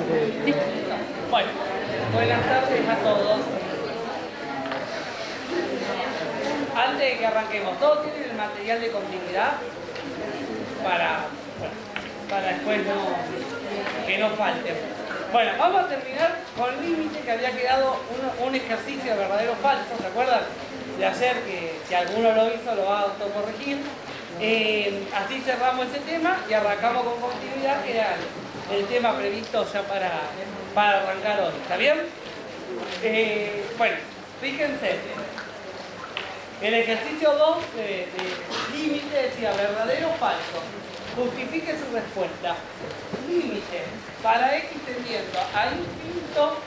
Bueno, buenas tardes a todos. Antes de que arranquemos, ¿todos tienen el material de continuidad? Para después que no falte. Bueno, vamos a terminar con límite, que había quedado un ejercicio de verdadero o falso, ¿se acuerdan? De ayer, que si alguno lo hizo lo va a autocorregir. Así cerramos ese tema y arrancamos con continuidad, que era el tema previsto ya para arrancar hoy. ¿Está bien? Bueno, fíjense. El ejercicio 2 de límite decía verdadero o falso. Justifique su respuesta. Límite para x tendiendo a infinito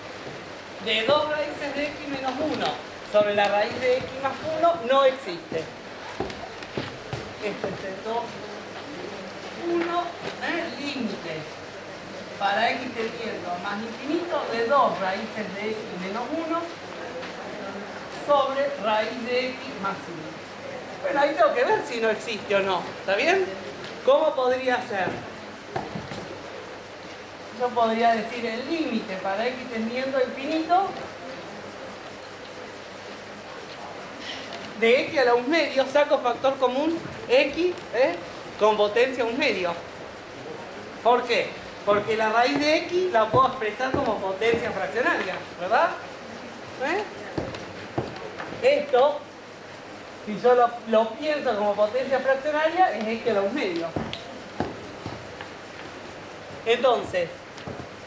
de 2 raíces de x menos 1 sobre la raíz de x más 1 no existe. Esto es el 2, 1, límite para x tendiendo a más infinito de 2 raíces de x menos 1 sobre raíz de x más 1. Bueno, ahí tengo que ver si no existe o no. ¿Está bien? ¿Cómo podría ser? Yo podría decir el límite para x tendiendo a infinito de x a la 1 medio, saco factor común x con potencia 1 medio. ¿Por qué? Porque la raíz de x la puedo expresar como potencia fraccionaria, ¿verdad? Esto, si yo lo pienso como potencia fraccionaria, es x a la 1 medio. Entonces,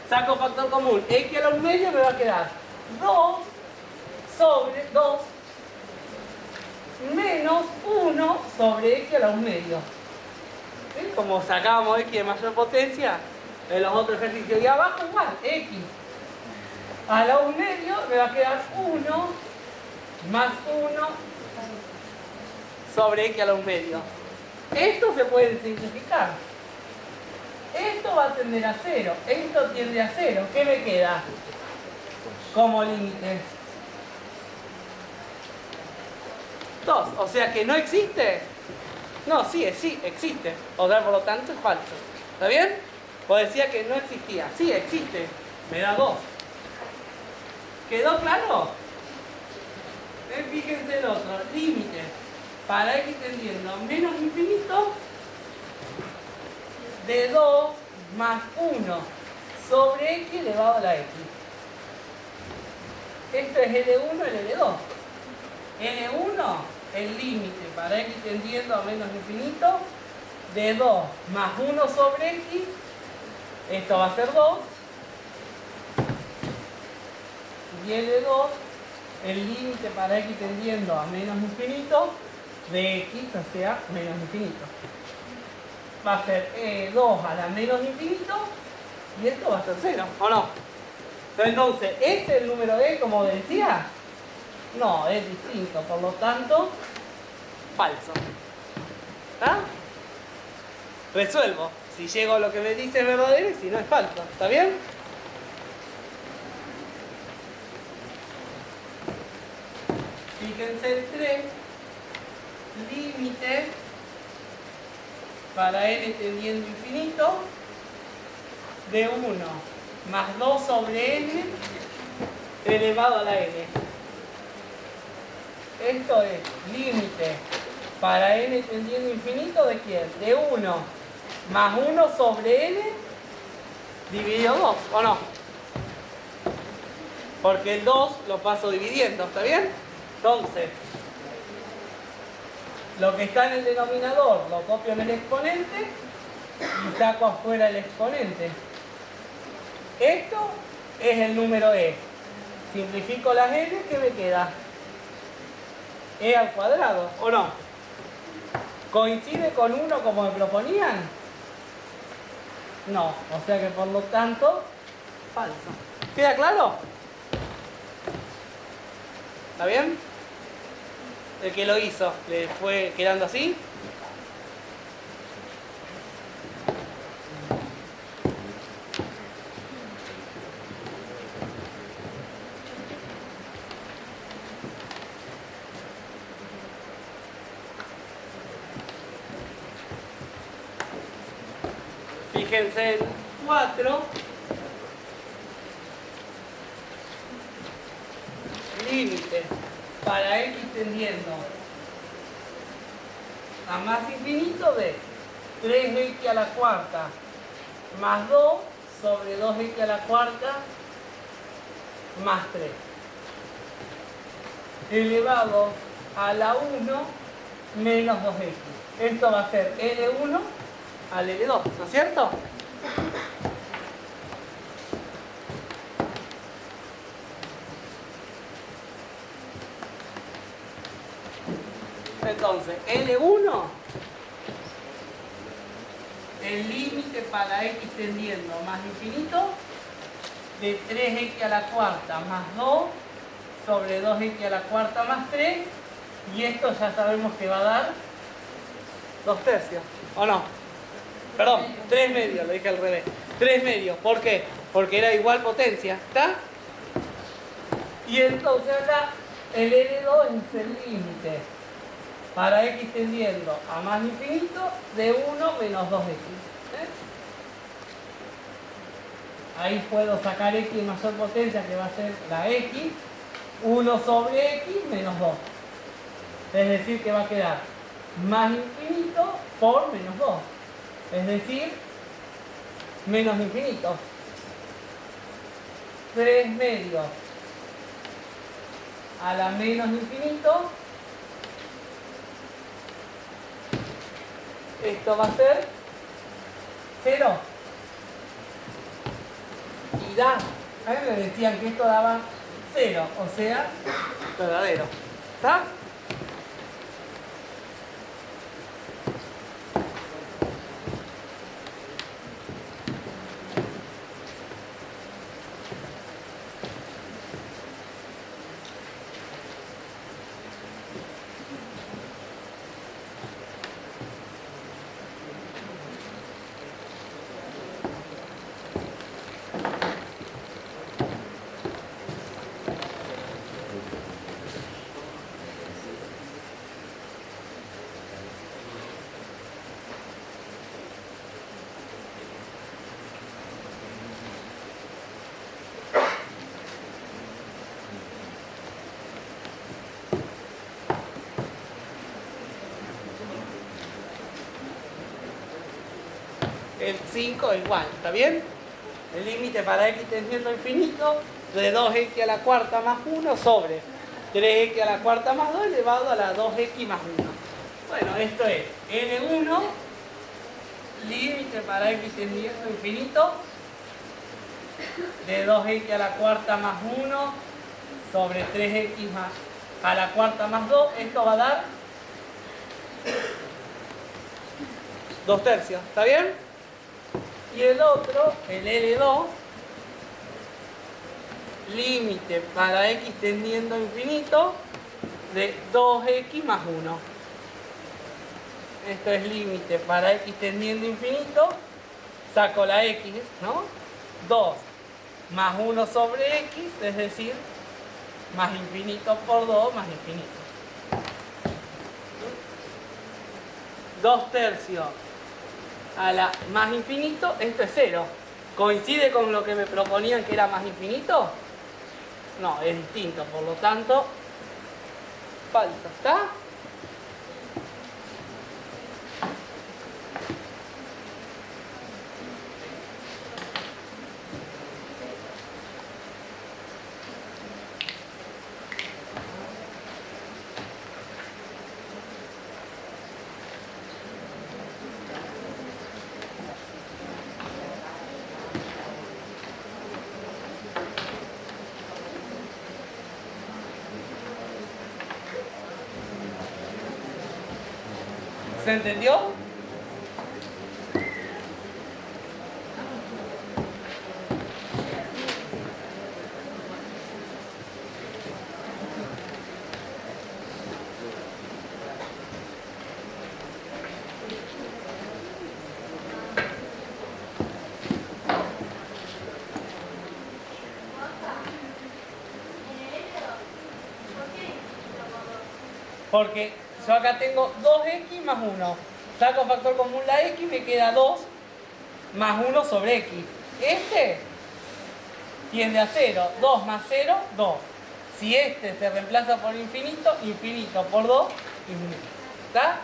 saco factor común x a la 1 medio, me va a quedar 2 sobre 2 menos 1 sobre x a la 1 medio. ¿Sí? Como sacábamos x de mayor potencia en los otros ejercicios. Y abajo igual, x a la 1 medio me va a quedar 1 más 1 sobre x a la 1 medio. Esto se puede simplificar. Esto va a tender a 0. Esto tiende a 0. ¿Qué me queda como límite? 2. O sea que no existe. No, sí existe. O sea, por lo tanto es falso. ¿Está bien? O decía que no existía. Sí existe. Me da 2. ¿Quedó claro? Fíjense el otro. Límite para x tendiendo a menos infinito de 2 más 1 sobre x elevado a la x. Esto es L1, L2. L1, el límite para x tendiendo a menos infinito de 2 más 1 sobre x. Esto va a ser 2. Y L2, el límite para x tendiendo a menos infinito de x, o sea, menos infinito. Va a ser 2 a la menos infinito y esto va a ser 0, ¿o no? Entonces, ¿este es el número E, como decía? No, es distinto, por lo tanto, falso. ¿Ah? Resuelvo. Si llego a lo que me dice es verdadero y si no es falso. ¿Está bien? Fíjense el 3. Límite para n tendiendo infinito de 1 más 2 sobre n elevado a la n. Esto es límite para n tendiendo infinito de quién? De 1 más 1 sobre n dividido 2, ¿o no? Porque el 2 lo paso dividiendo, ¿está bien? Entonces, lo que está en el denominador lo copio en el exponente y saco afuera el exponente. Esto es el número e. Simplifico las n, ¿qué me queda? E al cuadrado, ¿o no? ¿Coincide con 1 como me proponían? No, o sea que por lo tanto, falso. ¿Queda claro? ¿Está bien? El que lo hizo, ¿le fue quedando así? Fíjense en 4. límite para x tendiendo a más infinito de 3x a la cuarta más 2 sobre 2x a la cuarta más 3 elevado a la 1 menos 2x. Esto va a ser L1 al L2, ¿no es cierto? Entonces, L1, el límite para x tendiendo más infinito de 3x a la cuarta más 2 sobre 2x a la cuarta más 3, y esto ya sabemos que va a dar 2/3, ¿o no? Perdón, 3 medios, lo dije al revés. 3 medios, ¿por qué? Porque era igual potencia, ¿está? Y entonces acá el L2 es el límite para x tendiendo a más infinito de 1 menos 2x. Ahí puedo sacar x de mayor potencia, que va a ser la x, 1 sobre x menos 2. Es decir, que va a quedar más infinito por menos 2. Es decir, menos infinito. 3 medios a la menos infinito. Esto va a ser 0. Y da. A mí me decían que esto daba 0, o sea, verdadero. ¿Está? El 5 igual, ¿está bien? El límite para x tendiendo a infinito de 2x a la cuarta más 1 sobre 3x a la cuarta más 2 elevado a la 2x más 1. Bueno, esto es N1, límite para x tendiendo a infinito de 2x a la cuarta más 1 sobre 3x más a la cuarta más 2. Esto va a dar 2/3, ¿está bien? Y el otro, el L2, límite para x tendiendo a infinito de 2x más 1. Esto es límite para x tendiendo a infinito. Saco la x, ¿no? 2 más 1 sobre x, es decir, más infinito por 2 más infinito. 2/3 a la más infinito, esto es 0. ¿Coincide con lo que me proponían que era más infinito? No, es distinto, por lo tanto, falta, ¿está? ¿Se entendió? Porque yo acá tengo 2x más 1. Saco factor común la x, me queda 2 más 1 sobre x. Este tiende a 0. 2 más 0, 2. Si este se reemplaza por infinito, infinito por 2, infinito. ¿Está?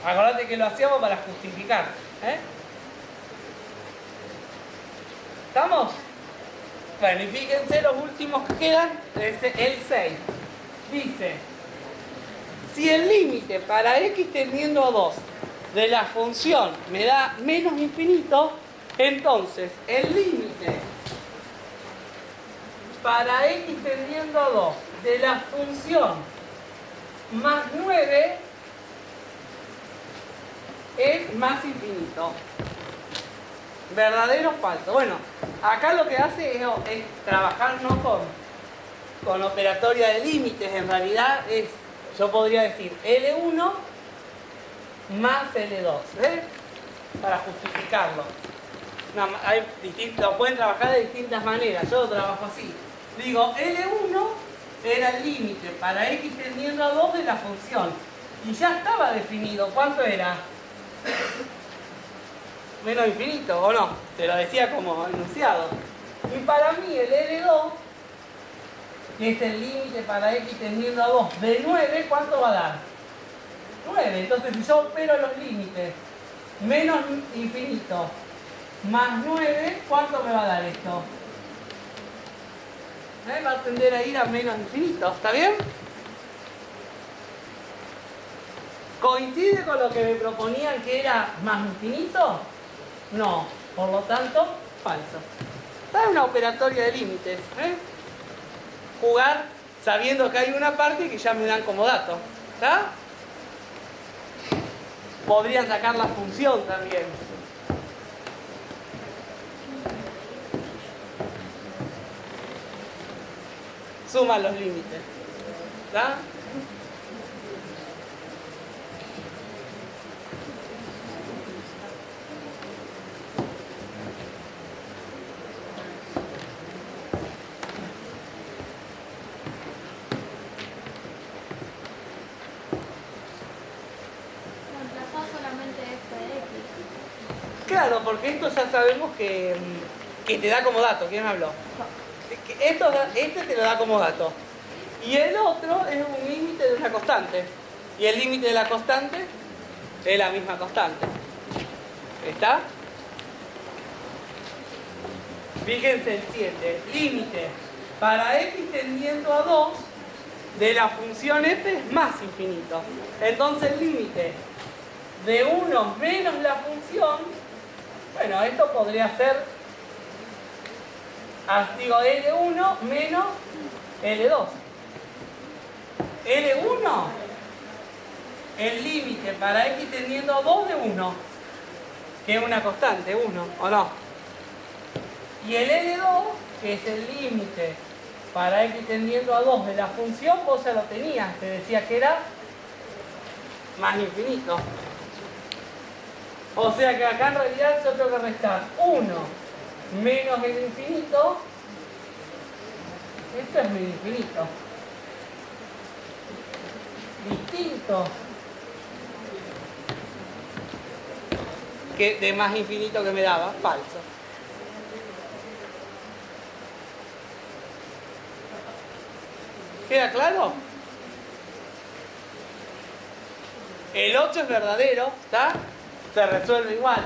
Acordate que lo hacíamos para justificar. ¿Estamos? Bueno, y fíjense los últimos que quedan, es el 6. Dice, si el límite para x tendiendo a 2 de la función me da menos infinito, entonces el límite para x tendiendo a 2 de la función más 9 es más infinito. ¿Verdadero o falso? Bueno, acá lo que hace es trabajar no con operatoria de límites, en realidad es, yo podría decir L1 más L2, para justificarlo. Lo pueden trabajar de distintas maneras, yo lo trabajo así. Digo, L1 era el límite para x tendiendo a 2 de la función. Y ya estaba definido, ¿cuánto era? Menos infinito, ¿o no? Te lo decía como enunciado. Y para mí el L2, que es el límite para x tendiendo a 2 de 9, ¿cuánto va a dar? 9. Entonces si yo opero los límites menos infinito más 9, ¿cuánto me va a dar esto? Va a tender a ir a menos infinito, ¿está bien? ¿Coincide con lo que me proponían que era más infinito? No, por lo tanto, falso. Está una operatoria de límites. Jugar sabiendo que hay una parte que ya me dan como dato. ¿Está? Podrían sacar la función también. Suman los límites. ¿Está? Claro, porque esto ya sabemos que te da como dato. ¿Quién habló? Este te lo da como dato. Y el otro es un límite de una constante. Y el límite de la constante es la misma constante. ¿Está? Fíjense el 7. Límite para x tendiendo a 2 de la función f es más infinito. Entonces el límite de 1 menos la función, bueno, esto podría ser, digo, L1 menos L2. L1, el límite para x tendiendo a 2 de 1, que es una constante, 1, ¿o no? Y el L2, que es el límite para x tendiendo a 2 de la función, vos ya lo tenías, te decía que era más infinito. O sea que acá en realidad yo tengo que restar 1 menos el infinito. Esto es medio infinito. Distinto que de más infinito que me daba, falso. ¿Queda claro? El 8 es verdadero, ¿está? Se resuelve igual.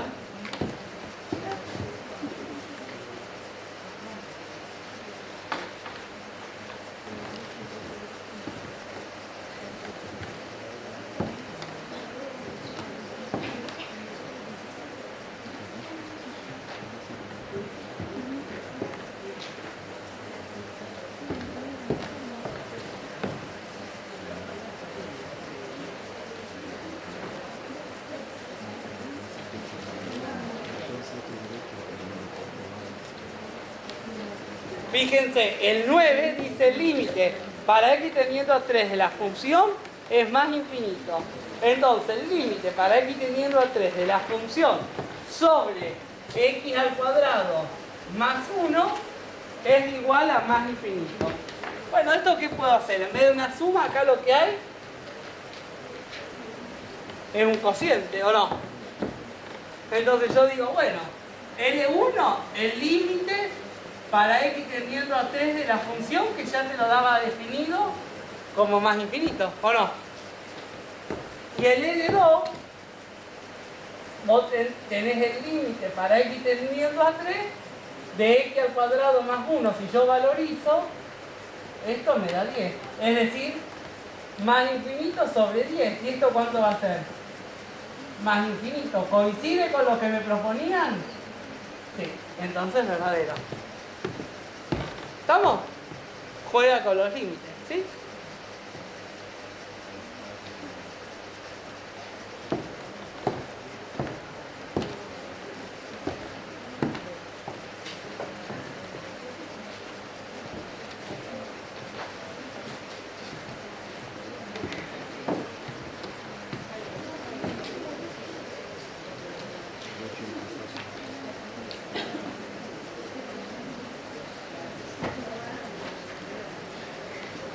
Fíjense, el 9 dice el límite para x tendiendo a 3 de la función es más infinito. Entonces el límite para x tendiendo a 3 de la función sobre x al cuadrado más 1 es igual a más infinito. Bueno, ¿esto qué puedo hacer? En vez de una suma, acá lo que hay es un cociente, ¿o no? Entonces yo digo, bueno, L1, el límite para x tendiendo a 3 de la función que ya te lo daba definido como más infinito, ¿o no? Y el L2, vos tenés el límite para x tendiendo a 3 de x al cuadrado más 1. Si yo valorizo, esto me da 10. Es decir, más infinito sobre 10. ¿Y esto cuánto va a ser? Más infinito. ¿Coincide con lo que me proponían? Sí, entonces verdadero. ¿Estamos? Juega con los límites, ¿sí?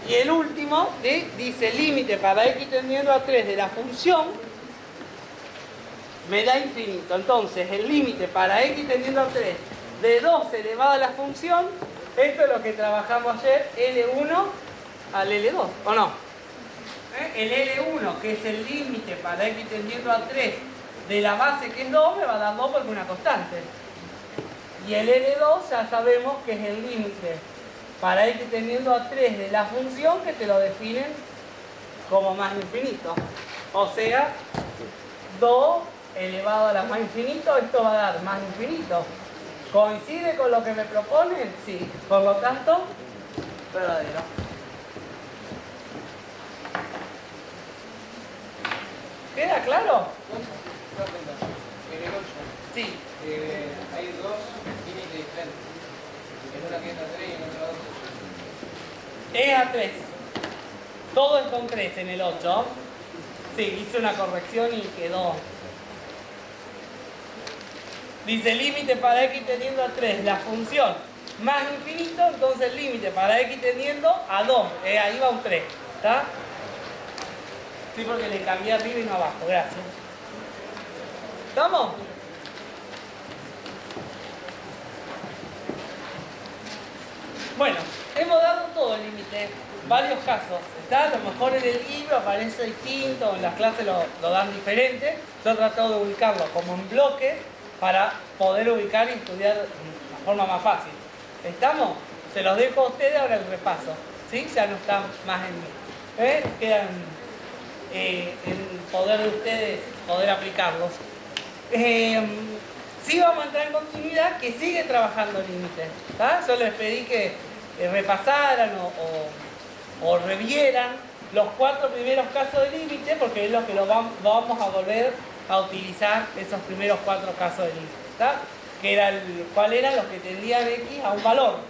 Y el último dice límite para x tendiendo a 3 de la función me da infinito. Entonces el límite para x tendiendo a 3 de 2 elevado a la función, esto es lo que trabajamos ayer, L1 al L2, ¿o no? El L1, que es el límite para x tendiendo a 3 de la base que es 2, me va a dar 2 porque es una constante. Y el L2 ya sabemos que es el límite para x tendiendo a 3 de la función que te lo definen como más infinito. O sea, 2 elevado a la más infinito, esto va a dar más infinito. ¿Coincide con lo que me proponen? Sí. Por lo tanto, verdadero. ¿Queda claro? En el 8 Sí. hay dos límites diferentes. En una que es a 3 y en otra a 2. Es a 3. Todo es con 3 en el 8. Sí, hice una corrección y quedó. Dice límite para x tendiendo a 3, la función más infinito, entonces límite para x tendiendo a 2. Ahí va un 3. ¿Está? Sí, porque le cambié arriba y no abajo. Gracias. ¿Estamos? Bueno, hemos dado todo el límite, varios casos. ¿Está? A lo mejor en el libro aparece distinto, en las clases lo dan diferente. Yo he tratado de ubicarlo como en bloques para poder ubicar y estudiar de una forma más fácil. ¿Estamos? Se los dejo a ustedes ahora el repaso. ¿Sí? Ya no están más en mí. Quedan en poder de ustedes poder aplicarlos. Sí vamos a entrar en continuidad, que sigue trabajando límites. Yo les pedí que repasaran o revieran los 4 primeros casos de límite, porque es lo que vamos a volver a utilizar, esos primeros 4 casos de límite. Que ¿cuál eran los que tendían x a un valor?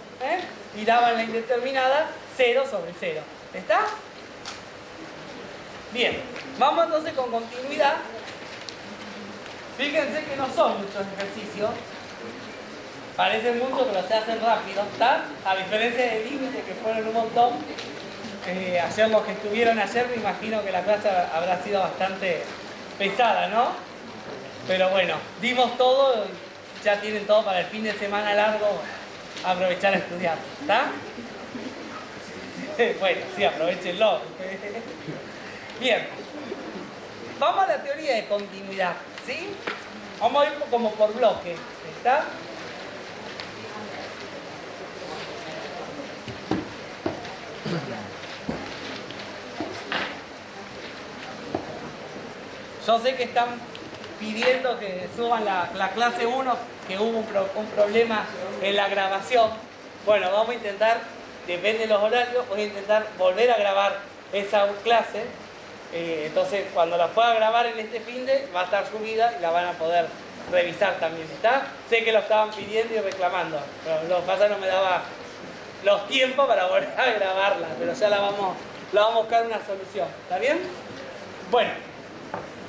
Y daban la indeterminada 0 sobre 0. ¿Está? Bien, vamos entonces con continuidad. Fíjense que no son muchos ejercicios, parecen muchos pero se hacen rápido, ¿está? A diferencia del límite que fueron un montón, ayer los que estuvieron ayer me imagino que la clase habrá sido bastante pesada, ¿no? Pero bueno, dimos todo, ya tienen todo para el fin de semana largo, aprovechar a estudiar, ¿está? Bueno, sí, aprovechenlo. Bien, vamos a la teoría de continuidad, ¿sí? Vamos a ir como por bloque, ¿está? Yo sé que están pidiendo que suban la clase 1, que hubo un problema en la grabación. Bueno, vamos a intentar, depende de los horarios, voy a intentar volver a grabar esa clase. Entonces, cuando la pueda grabar en este finde, va a estar subida y la van a poder revisar también, ¿está? Sé que lo estaban pidiendo y reclamando, pero lo que pasa es que no me daba los tiempos para volver a grabarla, pero ya la vamos a buscar una solución, ¿está bien? Bueno,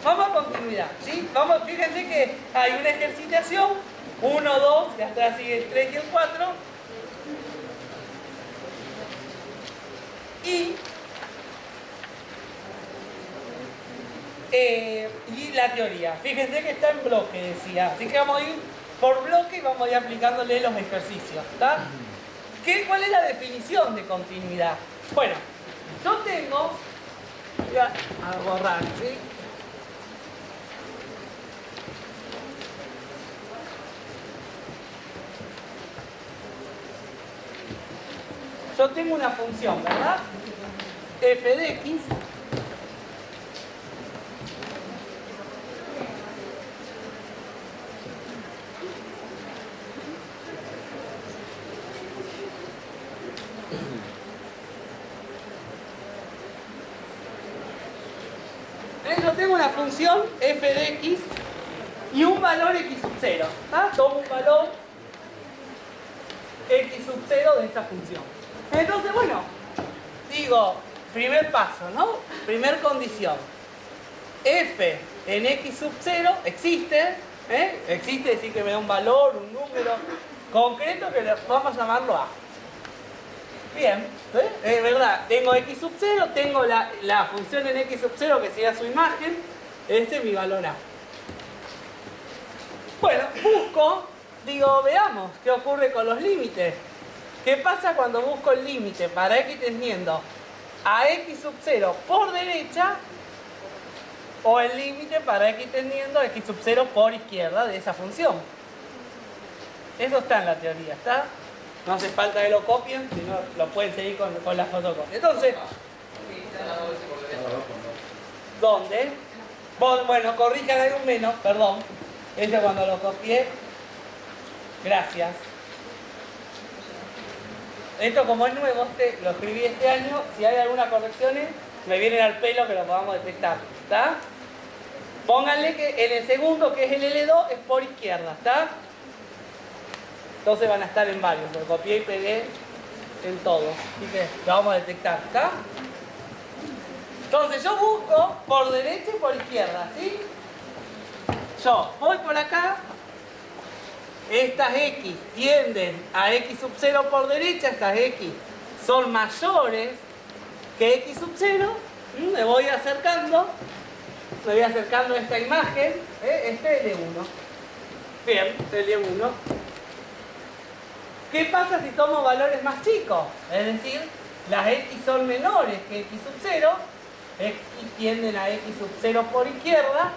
vamos a continuidad, ¿sí? Fíjense que hay una ejercitación, 1, 2, y hasta sigue el 3 y el 4, y la teoría. Fíjense que está en bloque, decía. Así que vamos a ir por bloque y vamos a ir aplicándole los ejercicios, ¿está? ¿Cuál es la definición de continuidad? Bueno, yo tengo... Voy a borrar, ¿sí? Yo tengo una función, ¿verdad? F de x. Yo tengo una función f de x y un valor x sub 0. Tomo un valor x sub 0 de esta función. Entonces, bueno, digo, primer paso, ¿no? Primer condición. F en x sub 0 existe, existe, es decir, que me da un valor, un número concreto que vamos a llamarlo A. Bien, es verdad, tengo x sub 0, tengo la función en x sub 0 que sería su imagen, este es mi valor A. Bueno, busco, digo, veamos qué ocurre con los límites. ¿Qué pasa cuando busco el límite para x tendiendo a x sub 0 por derecha o el límite para x tendiendo a x sub 0 por izquierda de esa función? Eso está en la teoría, ¿está? No hace falta que lo copien, sino lo pueden seguir con la fotocopia. Entonces, ¿dónde? Bueno, corrijan ahí un menos, perdón. Este cuando lo copié. Gracias. Esto como es nuevo, lo escribí este año. Si hay alguna corrección, me vienen al pelo que lo podamos detectar. ¿Está? Pónganle que en el segundo, que es el L2, es por izquierda. ¿Está? Entonces van a estar en varios. Lo copié y pegué en todo. Así que lo vamos a detectar. ¿Está? Entonces yo busco por derecha y por izquierda. ¿Sí? Yo voy por acá. Estas x tienden a x sub 0 por derecha. Estas x son mayores que x sub 0. Me voy acercando. Me voy acercando a esta imagen. Este es L1. Bien, L1. ¿Qué pasa si tomo valores más chicos? Es decir, las x son menores que x sub 0. X tienden a x sub 0 por izquierda.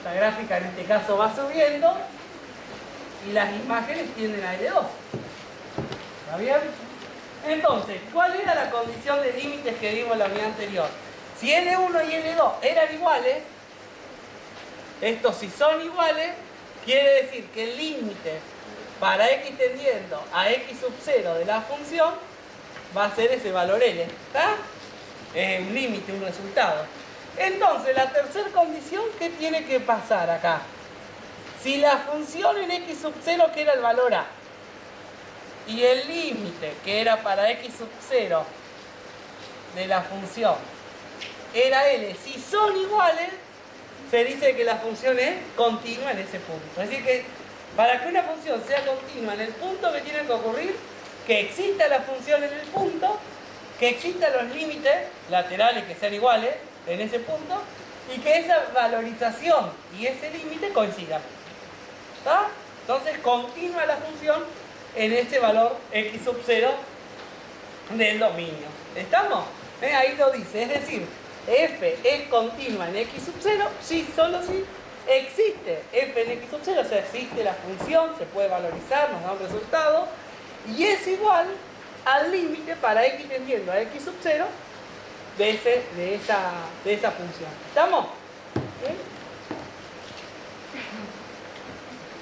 La gráfica en este caso va subiendo. Y las imágenes tienden a L2. ¿Está bien? Entonces, ¿cuál era la condición de límites que vimos en la unidad anterior? Si L1 y L2 eran iguales, estos si son iguales, quiere decir que el límite para x tendiendo a x sub 0 de la función va a ser ese valor L. ¿Está? Es un límite, un resultado. Entonces, la tercera condición, ¿qué tiene que pasar acá? Si la función en x sub 0, que era el valor A, y el límite, que era para x sub 0 de la función, era L, si son iguales, se dice que la función es continua en ese punto. Es decir que para que una función sea continua en el punto, que tiene que ocurrir que exista la función en el punto, que existan los límites laterales que sean iguales en ese punto, y que esa valorización y ese límite coincidan. ¿Está? Entonces continúa la función en ese valor x sub 0 del dominio. ¿Estamos? Ahí lo dice, es decir, f es continua en x sub 0 si solo si existe f en x sub 0, o sea, existe la función, se puede valorizar, nos da un resultado, y es igual al límite para x tendiendo a x sub 0 de esa función. ¿Estamos? ¿Sí?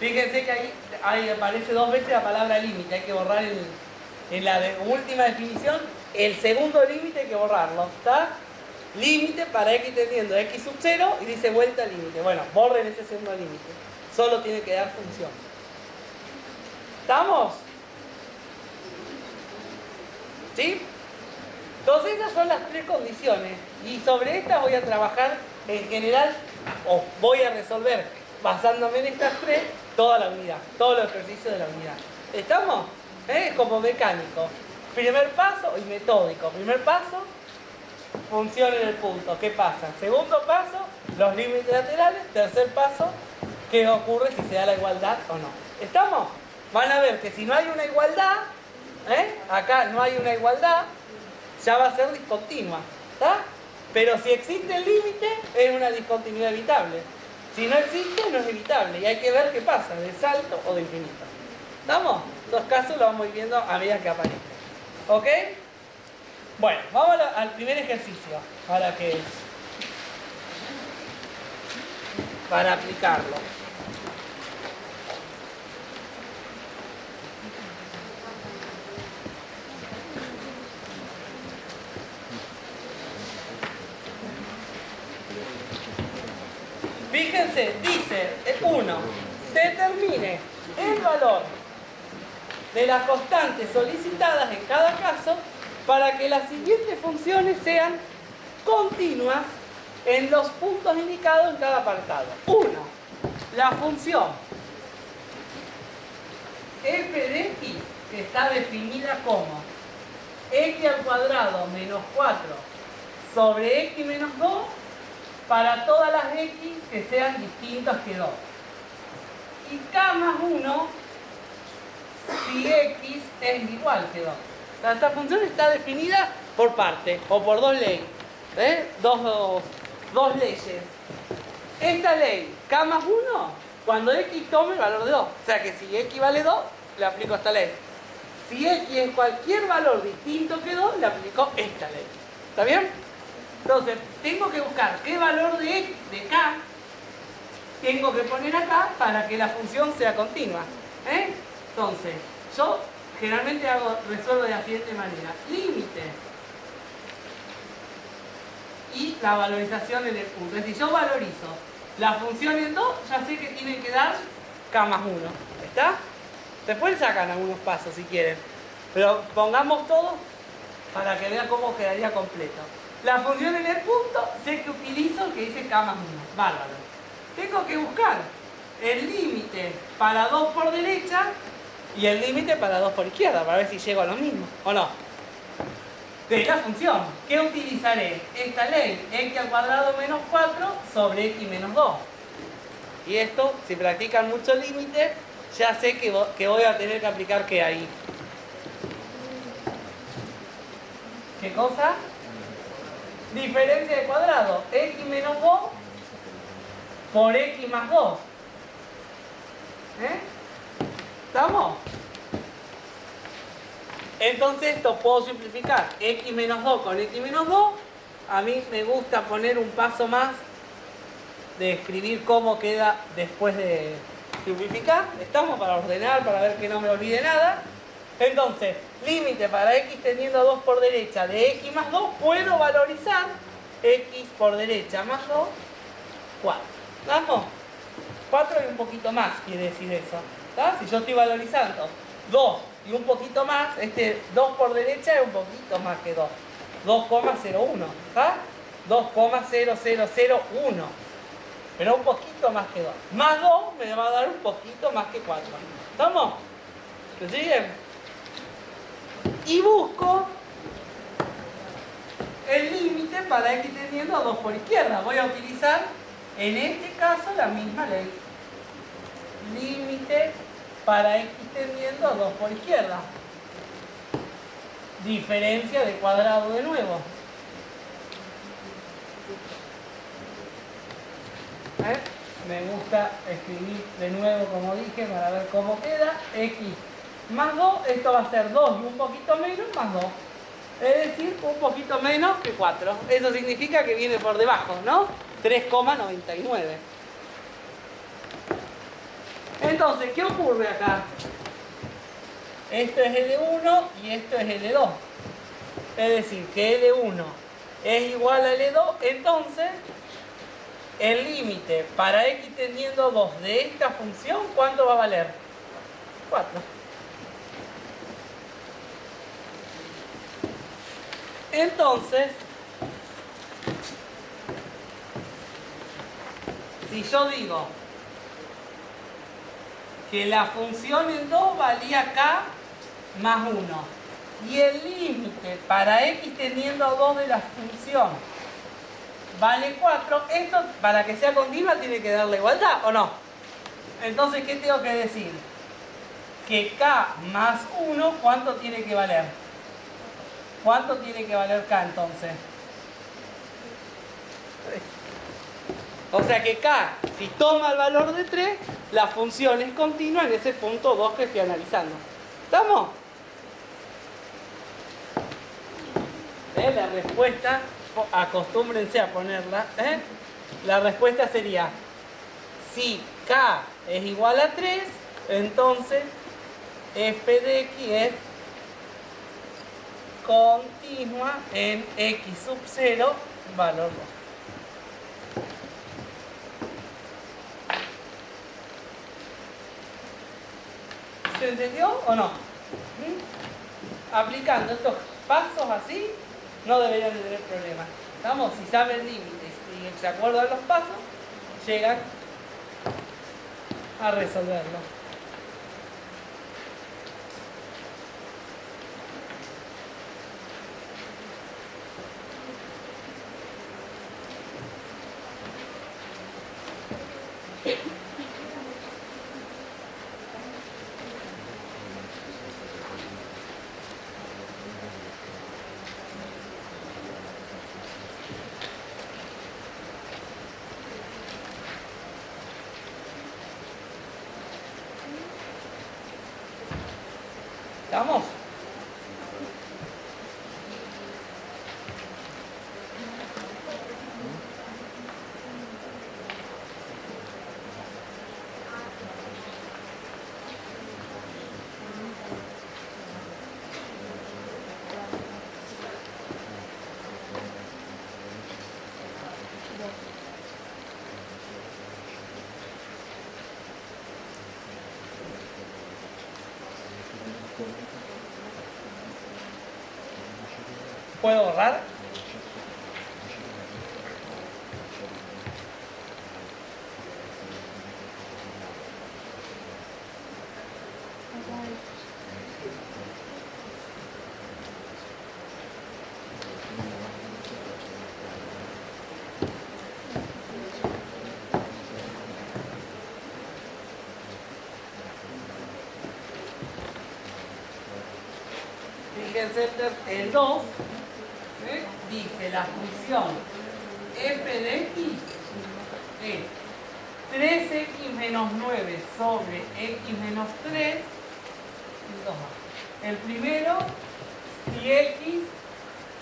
Fíjense que ahí aparece dos veces la palabra límite, hay que borrar en la última definición, el segundo límite hay que borrarlo, ¿está? Límite para x tendiendo a x sub 0 y dice vuelta al límite. Bueno, borren ese segundo límite, solo tiene que dar función. ¿Estamos? ¿Sí? Entonces esas son las tres condiciones y sobre estas voy a trabajar en general, o voy a resolver basándome en estas tres toda la unidad, todos los ejercicios de la unidad. ¿Estamos? Como mecánico. Primer paso y metódico. Primer paso, función en el punto. ¿Qué pasa? Segundo paso, los límites laterales. Tercer paso, ¿qué ocurre si se da la igualdad o no? ¿Estamos? Van a ver que si no hay una igualdad, Acá no hay una igualdad, ya va a ser discontinua, ¿está? Pero si existe el límite, es una discontinuidad evitable. Si no existe, no es evitable. Y hay que ver qué pasa, de salto o de infinito. ¿Estamos? Esos casos los vamos a ir viendo a medida que aparezcan. ¿Ok? Bueno, vamos al primer ejercicio. Para aplicarlo. Fíjense, dice 1, determine el valor de las constantes solicitadas en cada caso para que las siguientes funciones sean continuas en los puntos indicados en cada apartado. 1. La función f de x, que está definida como x al cuadrado menos 4 sobre x menos 2 para todas las x que sean distintas que 2. Y k más 1 si x es igual que 2. Esta función está definida por parte o por dos leyes. Dos leyes. Esta ley, k más 1, cuando x tome el valor de 2. O sea que si x vale 2, le aplico esta ley. Si x es cualquier valor distinto que 2, le aplico esta ley. ¿Está bien? Entonces, tengo que buscar qué valor de k tengo que poner acá para que la función sea continua. Entonces, yo generalmente resuelvo de la siguiente manera. Límite y la valorización en el punto. Es decir, yo valorizo la función en 2, ya sé que tiene que dar k más 1. ¿Está? Después sacan algunos pasos si quieren. Pero pongamos todo para que vean cómo quedaría completo. La función en el punto, sé que utilizo el que dice k más 1. Bárbaro. Tengo que buscar el límite para 2 por derecha y el límite para 2 por izquierda, para ver si llego a lo mismo, ¿o no? De la función, ¿qué utilizaré? Esta ley, x al cuadrado menos 4 sobre x menos 2. Y esto, si practican mucho límite, ya sé que voy a tener que aplicar ¿qué ahí? ¿Qué cosa? Diferencia de cuadrado, x menos 2 por x más 2. ¿Estamos? Entonces esto puedo simplificar. X menos 2 con x menos 2. A mí me gusta poner un paso más de escribir cómo queda después de simplificar. Estamos para ordenar, para ver que no me olvide nada. Entonces, límite para x tendiendo a 2 por derecha de x más 2. Puedo valorizar x por derecha más 2, 4. ¿Vamos? 4 y un poquito más quiere decir eso. ¿Está? Si yo estoy valorizando 2 y un poquito más, este 2 por derecha es un poquito más que 2. 2,01. ¿Está? 2,0001. Pero un poquito más que 2. Más 2 me va a dar un poquito más que 4. ¿Estamos? ¿Se siguen? Y busco el límite para x tendiendo a 2 por izquierda. Voy a utilizar en este caso la misma ley. Límite para x tendiendo a 2 por izquierda. Diferencia de cuadrado de nuevo. Me gusta escribir de nuevo como dije para ver cómo queda. X más 2, esto va a ser 2 y un poquito menos más 2. Es decir, un poquito menos que 4. Eso significa que viene por debajo, ¿no? 3,99. Entonces, ¿qué ocurre acá? Esto es L1 y esto es L2. Es decir, que L1 es igual a L2, entonces el límite para x tendiendo a 2 de esta función, ¿cuánto va a valer? 4. Entonces, si yo digo que la función en 2 valía k más 1 y el límite para x tendiendo a 2 de la función vale 4, esto para que sea continua tiene que dar la igualdad, ¿o no? Entonces, ¿qué tengo que decir? que K más 1, ¿cuánto tiene que valer? ¿Cuánto tiene que valer K entonces? O sea que K, si toma el valor de 3, la función es continua en ese punto 2 que estoy analizando. ¿Estamos? La respuesta, acostúmbrense a ponerla, la respuesta sería, si K es igual a 3, entonces f de x es continua en x sub 0, valor 2. ¿Se entendió o no? Aplicando estos pasos así, no deberían de tener problemas. ¿Estamos? Si saben límites y se acuerdan los pasos, llegan a resolverlo. ¿Estamos? ¿Puedo borrar? Fíjense el 2, dice la función f de x es 3x menos 9 sobre x menos 3 y 2. El primero, si x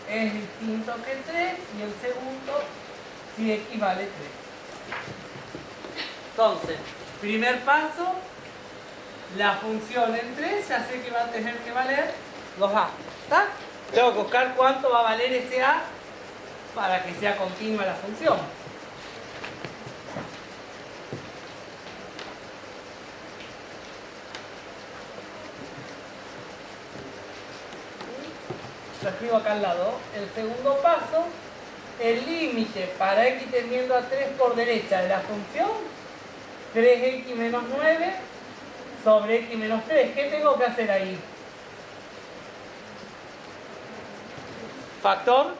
es distinto que 3, y el segundo, si x vale 3. Entonces, primer paso, la función en 3, ya sé que va a tener que valer 2a. ¿Está? Tengo que buscar cuánto va a valer ese a para que sea continua la función. Lo escribo acá al lado. El segundo paso, el límite para x tendiendo a 3 por derecha de la función, 3x menos 9 sobre x menos 3. ¿Qué tengo que hacer ahí? ¿Factor?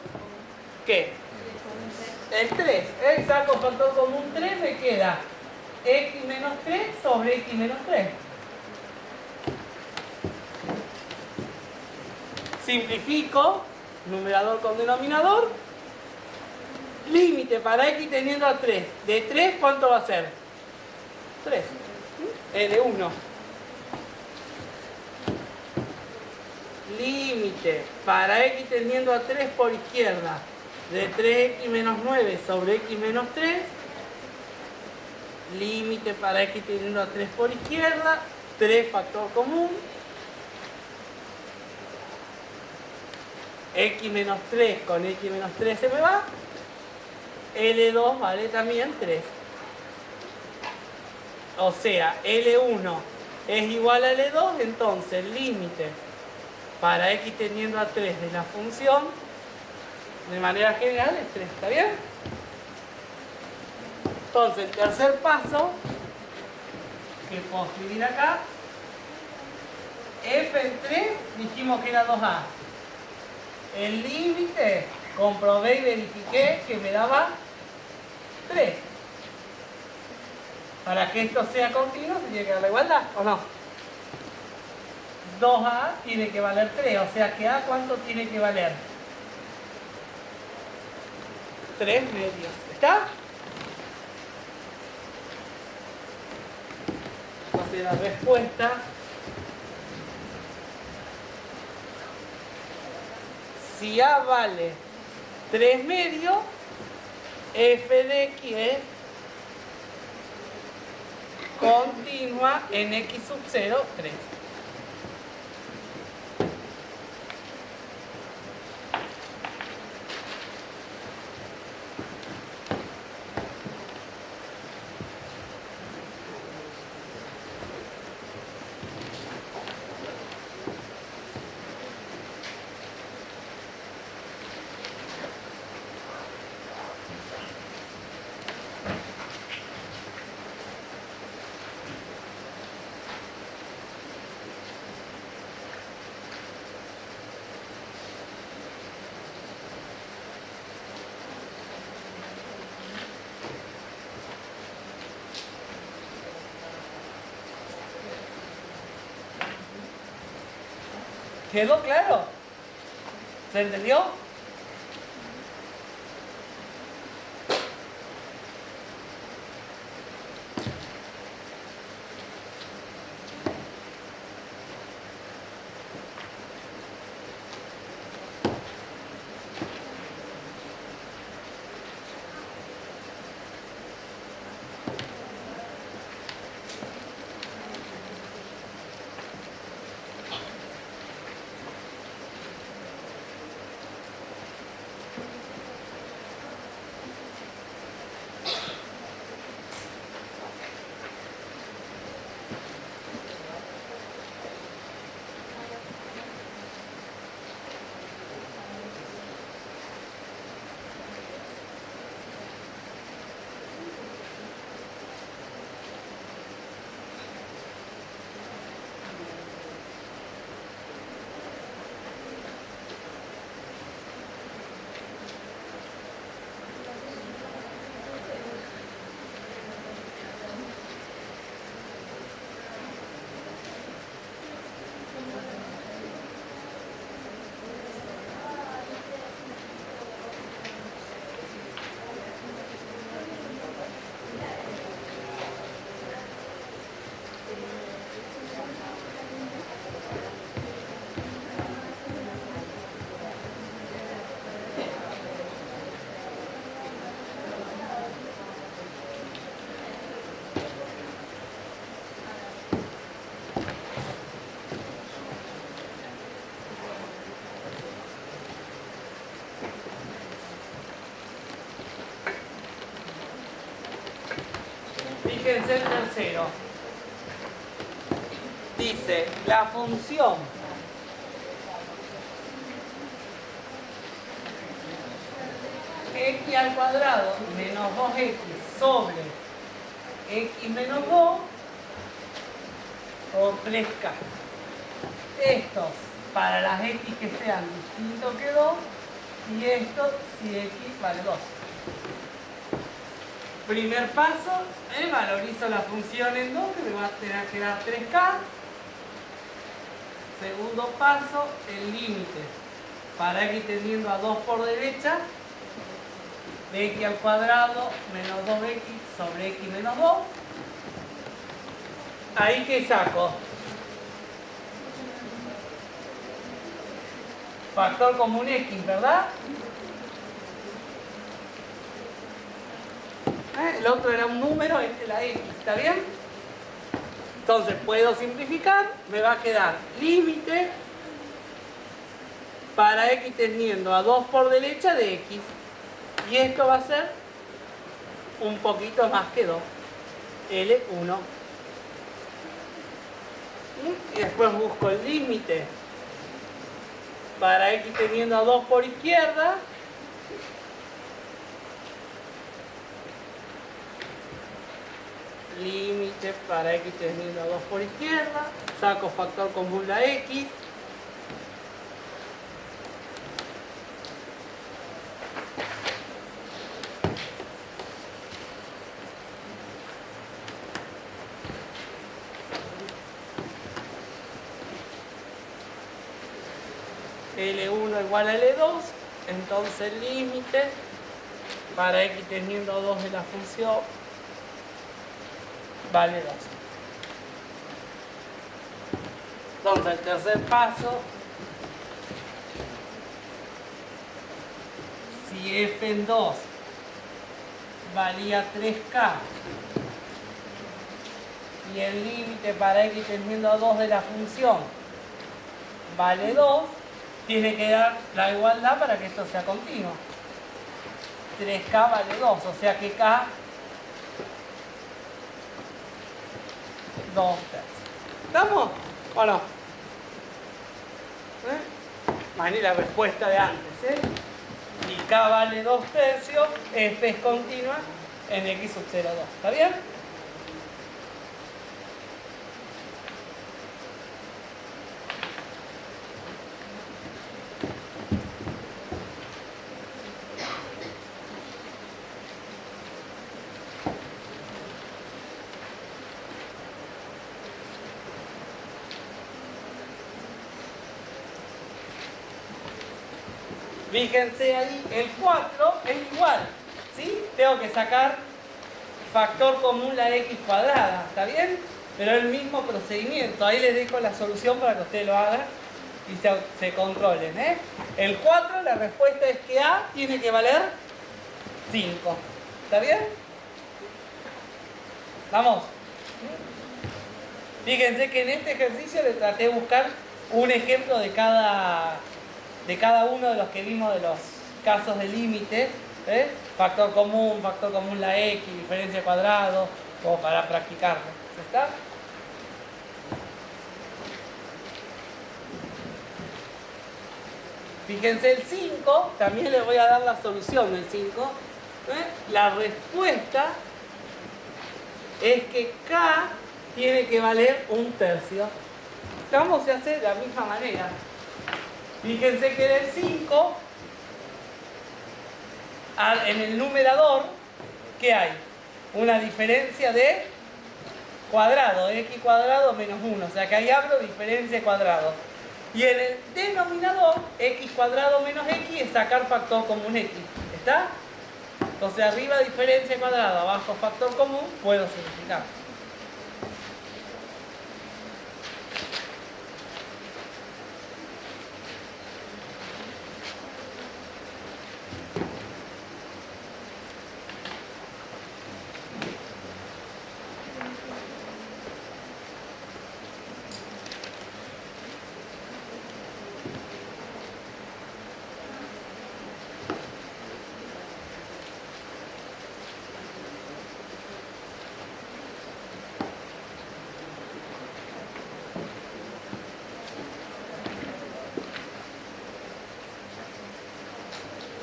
¿Qué? El 3. Saco factor común 3, me queda x menos 3 sobre x menos 3. Simplifico, numerador con denominador. Límite para x teniendo a 3. De 3, ¿cuánto va a ser? 3. L1. Límite para x tendiendo a 3 por izquierda, de 3x menos 9 sobre x menos 3. Límite para x tendiendo a 3 por izquierda, 3 factor común. X menos 3 con x menos 3 se me va. L2 vale también 3. O sea, L1 es igual a L2, entonces el límite para x tendiendo a 3 de la función, de manera general, es 3. ¿Está bien? Entonces, el tercer paso, que puedo escribir acá, f en 3, dijimos que era 2a. El límite, comprobé y verifiqué que me daba 3. Para que esto sea continuo, se tiene que dar la igualdad, ¿o no? 2A tiene que valer 3, o sea que A, ¿cuánto tiene que valer? 3 medios. ¿Está? Entonces la respuesta, si A vale 3 medios, f de x es continua en x sub 0, 3. ¿Quedó claro? ¿Se entendió? Fíjense el tercero. Dice, la función x al cuadrado menos 2x sobre x menos 2 o 3k. Estos para las x que sean distintos que 2 y esto si x vale 2. Primer paso, valorizo la función en 2, que me va a tener que dar 3k. Segundo paso, el límite para x tendiendo a 2 por derecha de x al cuadrado menos 2x sobre x menos 2. Ahí que saco factor común x, ¿verdad? El otro era un número, este la x, ¿está bien? Entonces puedo simplificar, me va a quedar límite para x tendiendo a 2 por derecha de x. Y esto va a ser un poquito más que 2, L1. Y después busco el límite para x teniendo a 2 por izquierda. Límite para x teniendo a 2 por izquierda. Saco factor común la x. L1 igual a L2, entonces el límite para x teniendo 2 de la función vale 2. Entonces el tercer paso, si f en 2 valía 3k y el límite para x tendiendo a 2 de la función vale 2, tiene que dar la igualdad para que esto sea continuo. 3k vale 2, o sea que k 2 tercios. ¿Estamos o no? Más ni la respuesta de antes, y k vale 2 tercios, f es continua en x sub 0,2. ¿Está bien? Fíjense ahí, el 4 es igual, ¿sí? Tengo que sacar factor común la x cuadrada, ¿está bien? Pero es el mismo procedimiento. Ahí les dejo la solución para que ustedes lo hagan y se controlen, ¿eh? El 4, la respuesta es que a tiene que valer 5. ¿Está bien? Vamos. Fíjense que en este ejercicio les traté de buscar un ejemplo de cada uno de los que vimos de los casos de límite, factor común la x, diferencia cuadrado, como para practicarlo. ¿Está? Fíjense el 5, también les voy a dar la solución del 5. La respuesta es que k tiene que valer 1 tercio. Vamos a hacer de la misma manera. Fíjense que del 5, en el numerador, ¿qué hay? Una diferencia de cuadrado, x cuadrado menos 1. O sea que ahí hablo diferencia de cuadrado. Y en el denominador, x cuadrado menos x es sacar factor común x. ¿Está? Entonces arriba diferencia de cuadrado, abajo factor común, puedo simplificar.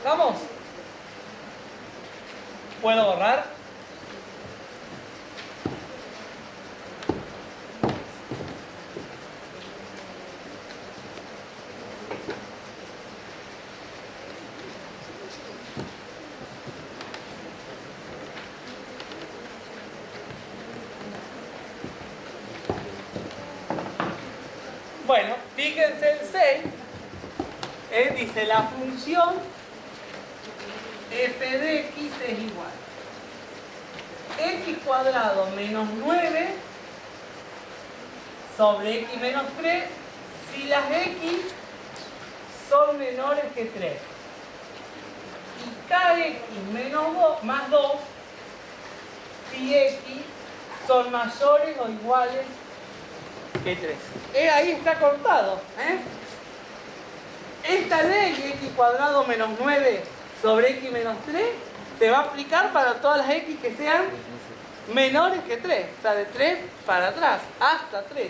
¿Vamos? ¿Puedo borrar? Bueno, fíjense el 6, dice la función f de x es igual x cuadrado menos 9 sobre x menos 3 si las x son menores que 3 y kx menos 2 más 2 si x son mayores o iguales que 3. Ahí está cortado, Esta ley x cuadrado menos 9 sobre x menos 3 se va a aplicar para todas las x que sean menores que 3, o sea, de 3 para atrás, hasta 3.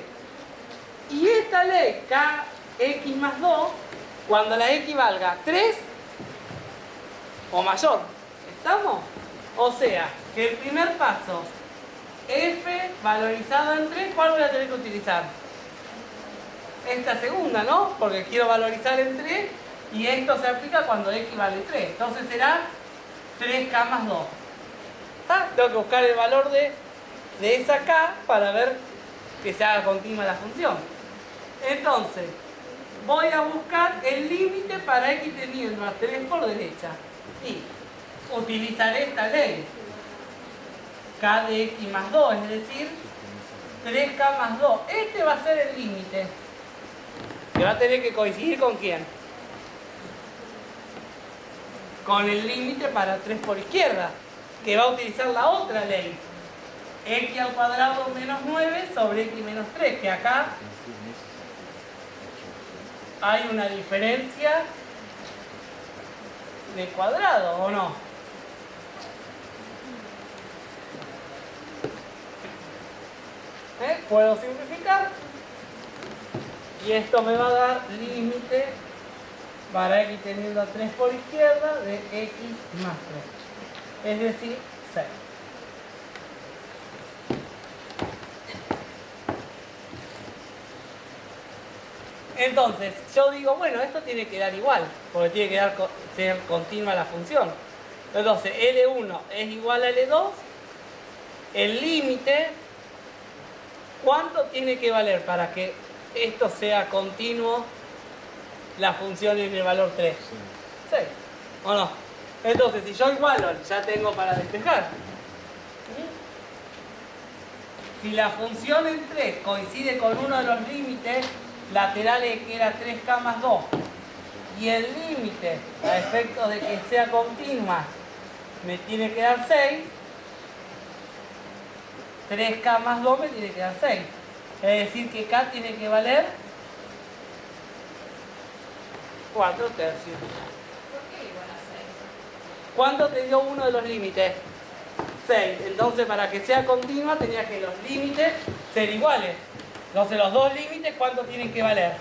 Y esta ley, kx más 2, cuando la x valga 3 o mayor, ¿estamos? O sea, que el primer paso, f valorizado en 3, ¿cuál voy a tener que utilizar? Esta segunda, ¿no? Porque quiero valorizar en 3 y esto se aplica cuando x vale 3. Entonces será 3k más 2. Tengo que buscar el valor de esa k para ver que se haga continua la función. Entonces, voy a buscar el límite para x teniendo a 3 por derecha. Y utilizaré esta ley. K de x más 2, es decir, 3k más 2. Este va a ser el límite. Que va a tener que coincidir con quién. Con el límite para 3 por izquierda. Que va a utilizar la otra ley. X al cuadrado menos 9 sobre x menos 3. Que acá hay una diferencia de cuadrado, ¿o no? Puedo simplificar. Y esto me va a dar límite para x teniendo a 3 por izquierda de x más 3. Es decir, 6. Entonces, yo digo, bueno, esto tiene que dar igual, porque tiene que ser continua la función. Entonces, L1 es igual a L2. El límite, ¿cuánto tiene que valer para que esto sea continuo la función en el valor 3? 6. ¿O no? Entonces, si yo igualo, ya tengo para despejar. Si la función en 3 coincide con uno de los límites laterales que era 3k más 2 y el límite a efectos de que sea continua me tiene que dar 6, 3k más 2 me tiene que dar 6. Es decir que k tiene que valer 4 tercios. ¿Por qué igual a 6? ¿Cuánto te dio uno de los límites? 6. Entonces, para que sea continua tenía que los límites ser iguales. Entonces, los dos límites, ¿cuánto tienen que valer?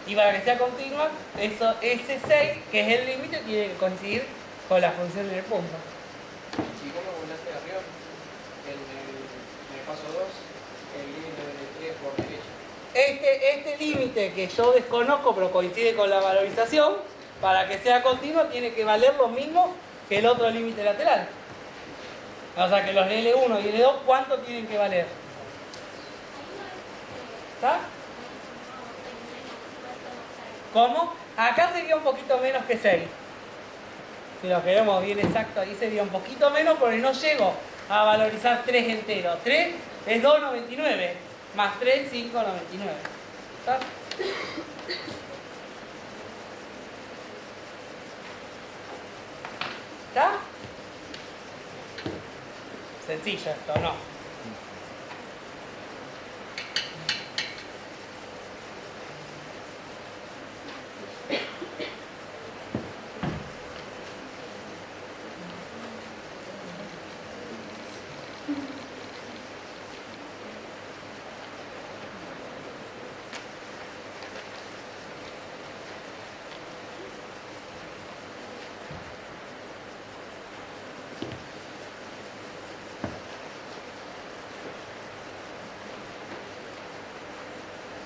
Y para que sea continua, ese 6, que es el límite, tiene que coincidir con la función en el punto. ¿Y cómo volaste arriba? En el paso 2, el límite del 3 por derecha. Este límite que yo desconozco, pero coincide con la valorización, para que sea continua, tiene que valer lo mismo que el otro límite lateral. O sea que los L1 y L2, ¿cuánto tienen que valer? ¿Está? ¿Cómo? Acá sería un poquito menos que 6. Si lo queremos bien exacto, ahí sería un poquito menos porque no llego a valorizar 3 enteros. 3 es 2,99. Más 3, 5,99. ¿Está? ¿Está? Sencillo esto, ¿no?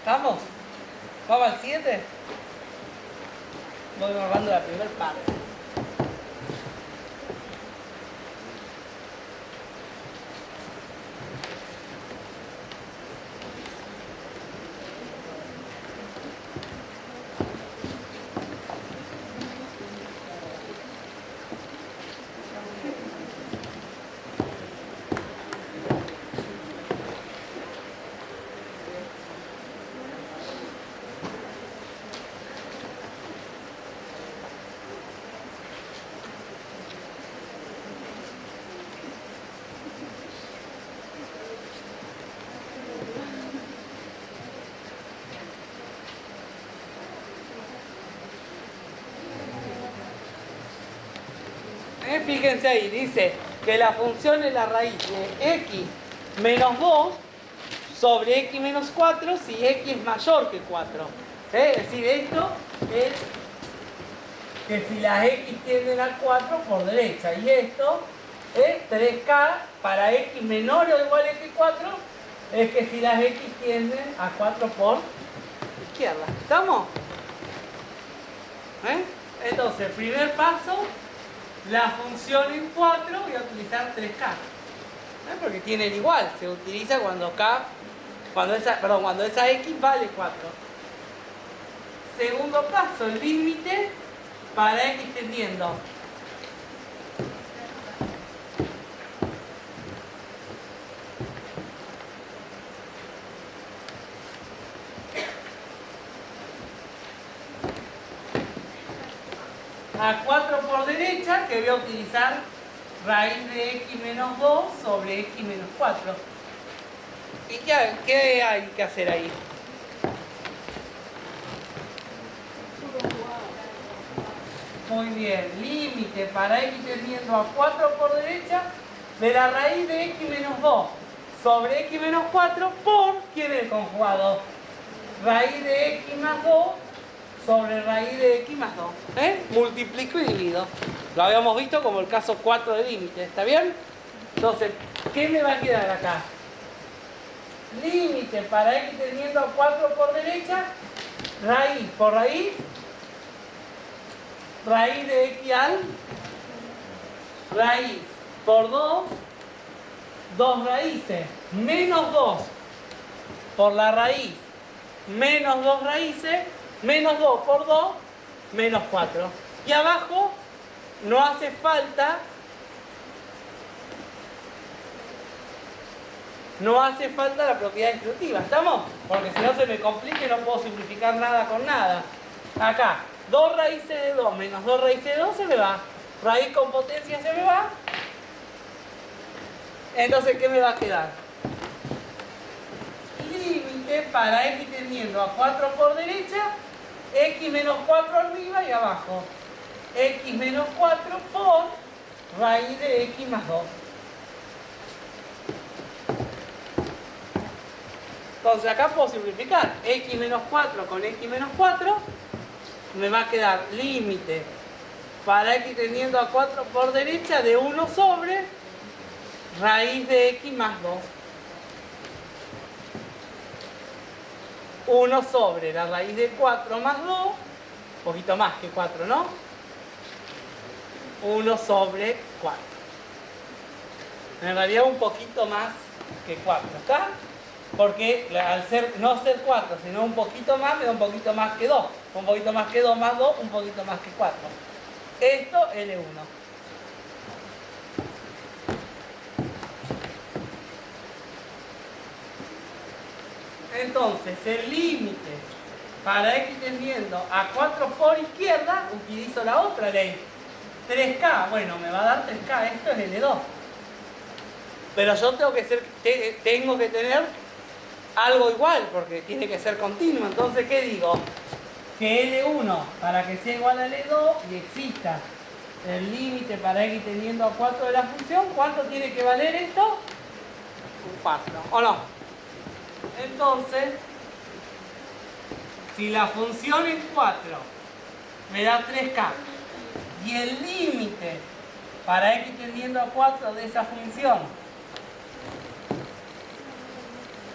¿Estamos? ¿Vamos al 7? Voy borrando la primera parte. Fíjense ahí, dice que la función es la raíz de x menos 2 sobre x menos 4 si x es mayor que 4. Es decir, esto es que si las x tienden a 4 por derecha y esto es 3k para x menor o igual a x4 es que si las x tienden a 4 por izquierda. ¿Estamos? Entonces, primer paso, la función en 4 voy a utilizar 3k. Porque tienen igual, se utiliza cuando esa x vale 4. segundo paso, el límite para x tendiendo a 4 por derecha, que voy a utilizar raíz de x menos 2 sobre x menos 4. ¿Y qué hay que hacer ahí? Muy bien, límite para x tendiendo a 4 por derecha de la raíz de x menos 2 sobre x menos 4 por, ¿quién es el conjugado? Raíz de x más 2 sobre raíz de x más 2. Multiplico y divido. Lo habíamos visto como el caso 4 de límite, ¿está bien? Entonces, ¿qué me va a quedar acá? Límite para x tendiendo a 4 por derecha, raíz por raíz, raíz de x al raíz por 2, 2 raíces, menos 2 por la raíz, menos 2 raíces, menos 2 por 2, menos 4. Y abajo no hace falta la propiedad exclusiva, ¿estamos? Porque si no se me complica y no puedo simplificar nada con nada. Acá, 2 raíces de 2 menos 2 raíces de 2 se me va. Raíz con potencia se me va. Entonces, ¿qué me va a quedar? Límite para x tendiendo a 4 por derecha, x menos 4 arriba y abajo. X menos 4 por raíz de x más 2. Entonces acá puedo simplificar. X menos 4 con x menos 4 me va a quedar límite para x tendiendo a 4 por derecha de 1 sobre raíz de x más 2. 1 sobre la raíz de 4 más 2, un poquito más que 4, ¿no? 1 sobre 4. En realidad un poquito más que 4, ¿está? Porque al no ser 4, sino un poquito más, me da un poquito más que 2. Un poquito más que 2 más 2, un poquito más que 4. Esto L1. Entonces, el límite para x tendiendo a 4 por izquierda, utilizo la otra ley. 3K, bueno, me va a dar 3K, esto es L2. Pero yo tengo que tener algo igual, porque tiene que ser continuo. Entonces, ¿qué digo? Que L1, para que sea igual a L2 y exista el límite para x tendiendo a 4 de la función, ¿cuánto tiene que valer esto? Un 4, ¿o no? Entonces, si la función es 4 me da 3K y el límite para x tendiendo a 4 de esa función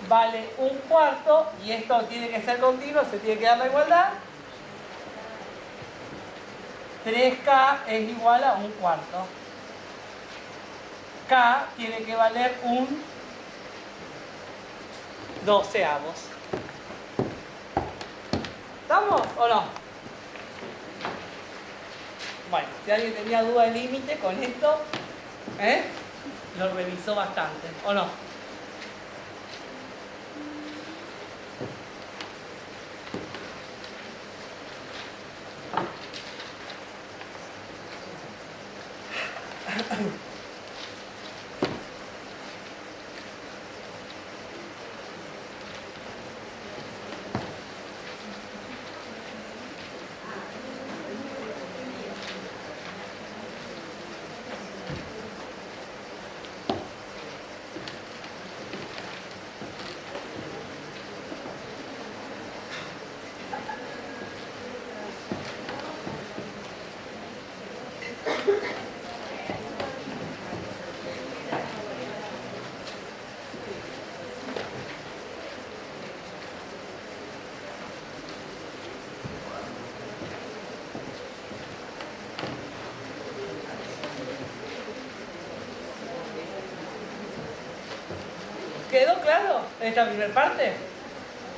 vale un cuarto, y esto tiene que ser continuo, se tiene que dar la igualdad, 3K es igual a un cuarto. K tiene que valer un 12avos. ¿Estamos o no? Bueno, si alguien tenía duda de límite con esto, lo revisó bastante, ¿o no? ¿Quedó claro esta primera parte?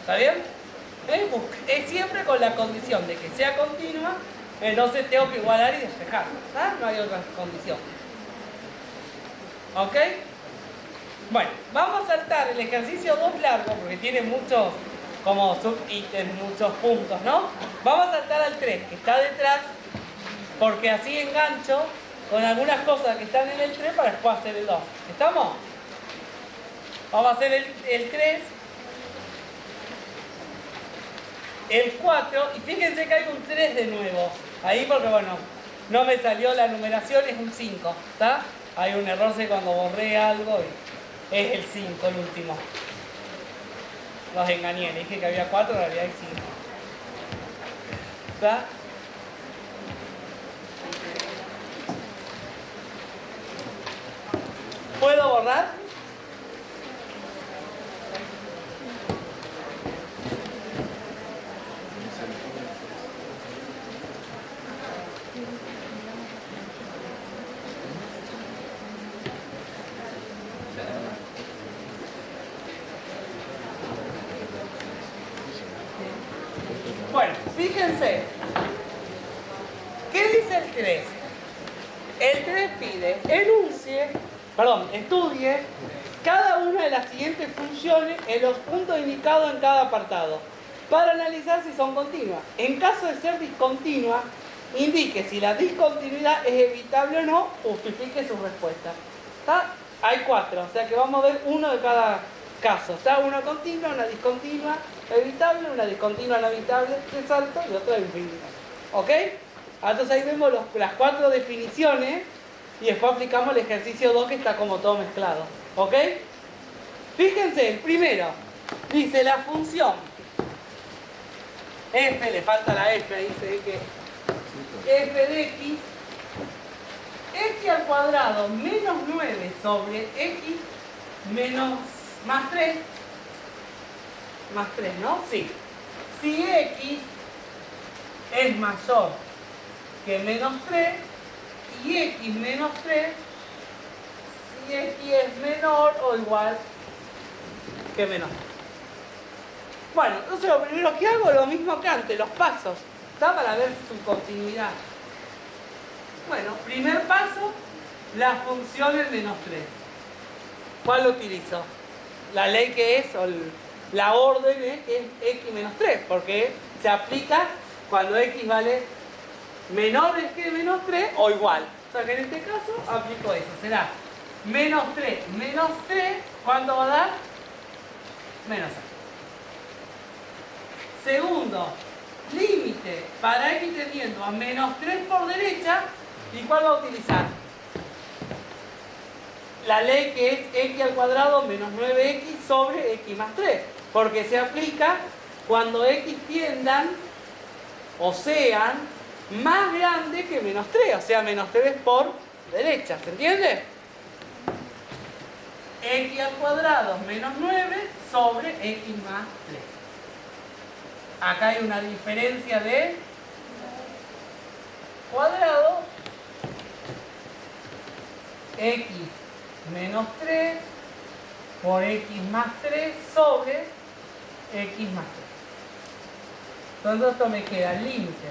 ¿Está bien? Es siempre con la condición de que sea continua, entonces tengo que igualar y despejar. ¿Ah? No hay otra condición. ¿Ok? Bueno, vamos a saltar el ejercicio 2 largo porque tiene muchos como subítems, muchos puntos, ¿no? Vamos a saltar al 3 que está detrás porque así engancho con algunas cosas que están en el 3 para después hacer el 2. ¿Estamos? Vamos a hacer el 3, el 4 y fíjense que hay un 3 de nuevo. Ahí porque bueno, no me salió la numeración, es un 5, ¿está? Hay un error cuando borré algo y es el 5 el último. Los engañé, le dije que había 4, en realidad hay 5. ¿Está? ¿Puedo borrar? Bueno, fíjense. ¿Qué dice el 3? El 3 pide, estudie cada una de las siguientes funciones en los puntos indicados en cada apartado para analizar si son continuas. En caso de ser discontinua, indique si la discontinuidad es evitable o no, justifique su respuesta. ¿Está? Hay 4, o sea que vamos a ver uno de cada caso. Está una continua, una discontinua, evitable, una discontinua no evitable, de salto y otra de infinita. ¿Ok? Entonces ahí vemos las 4 definiciones y después aplicamos el ejercicio 2 que está como todo mezclado. ¿Ok? Fíjense, el primero dice la función f, le falta la f, dice que f de x al cuadrado menos 9 sobre x menos más 3, ¿no? Sí. Si x es mayor que menos 3 y x menos 3, si x es menor o igual que menos 3. Bueno, entonces lo primero que hago es lo mismo que antes, los pasos, ¿está? Para ver su continuidad. Bueno, primer paso, la función en menos 3. ¿Cuál utilizo? La ley que es, o la orden es x menos 3, porque se aplica cuando x vale menor que menos 3 o igual. O sea que en este caso aplico eso. Será menos 3, ¿cuánto va a dar? Menos 6. Segundo, límite para x tendiendo a menos 3 por derecha. ¿Y cuál va a utilizar? La ley que es x al cuadrado menos 9x sobre x más 3. Porque se aplica cuando x tiendan o sean más grande que menos 3. O sea, menos 3 por derecha. ¿Se entiende? X al cuadrado menos 9 sobre x más 3. Acá hay una diferencia de cuadrado. X menos 3 por x más 3 sobre x más 3. Entonces esto me queda el límite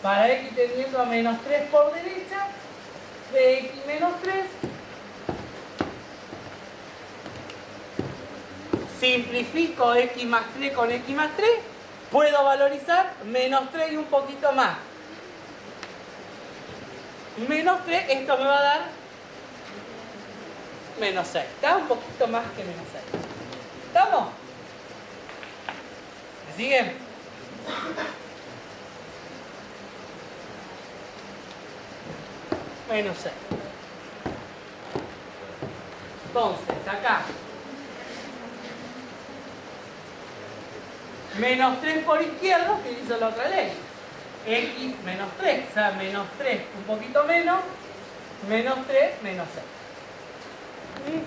para x tendiendo a menos 3 por derecha de x menos 3. Simplifico x más 3 con x más 3. Puedo valorizar menos 3 y un poquito más. Menos 3, esto me va a dar menos 6. Está un poquito más que menos 6. ¿Estamos? ¿Me siguen? Menos 6. Entonces, acá. Menos 3 por izquierda, utilizo la otra ley. X menos 3, o sea, menos 3, un poquito menos 3, menos 6. En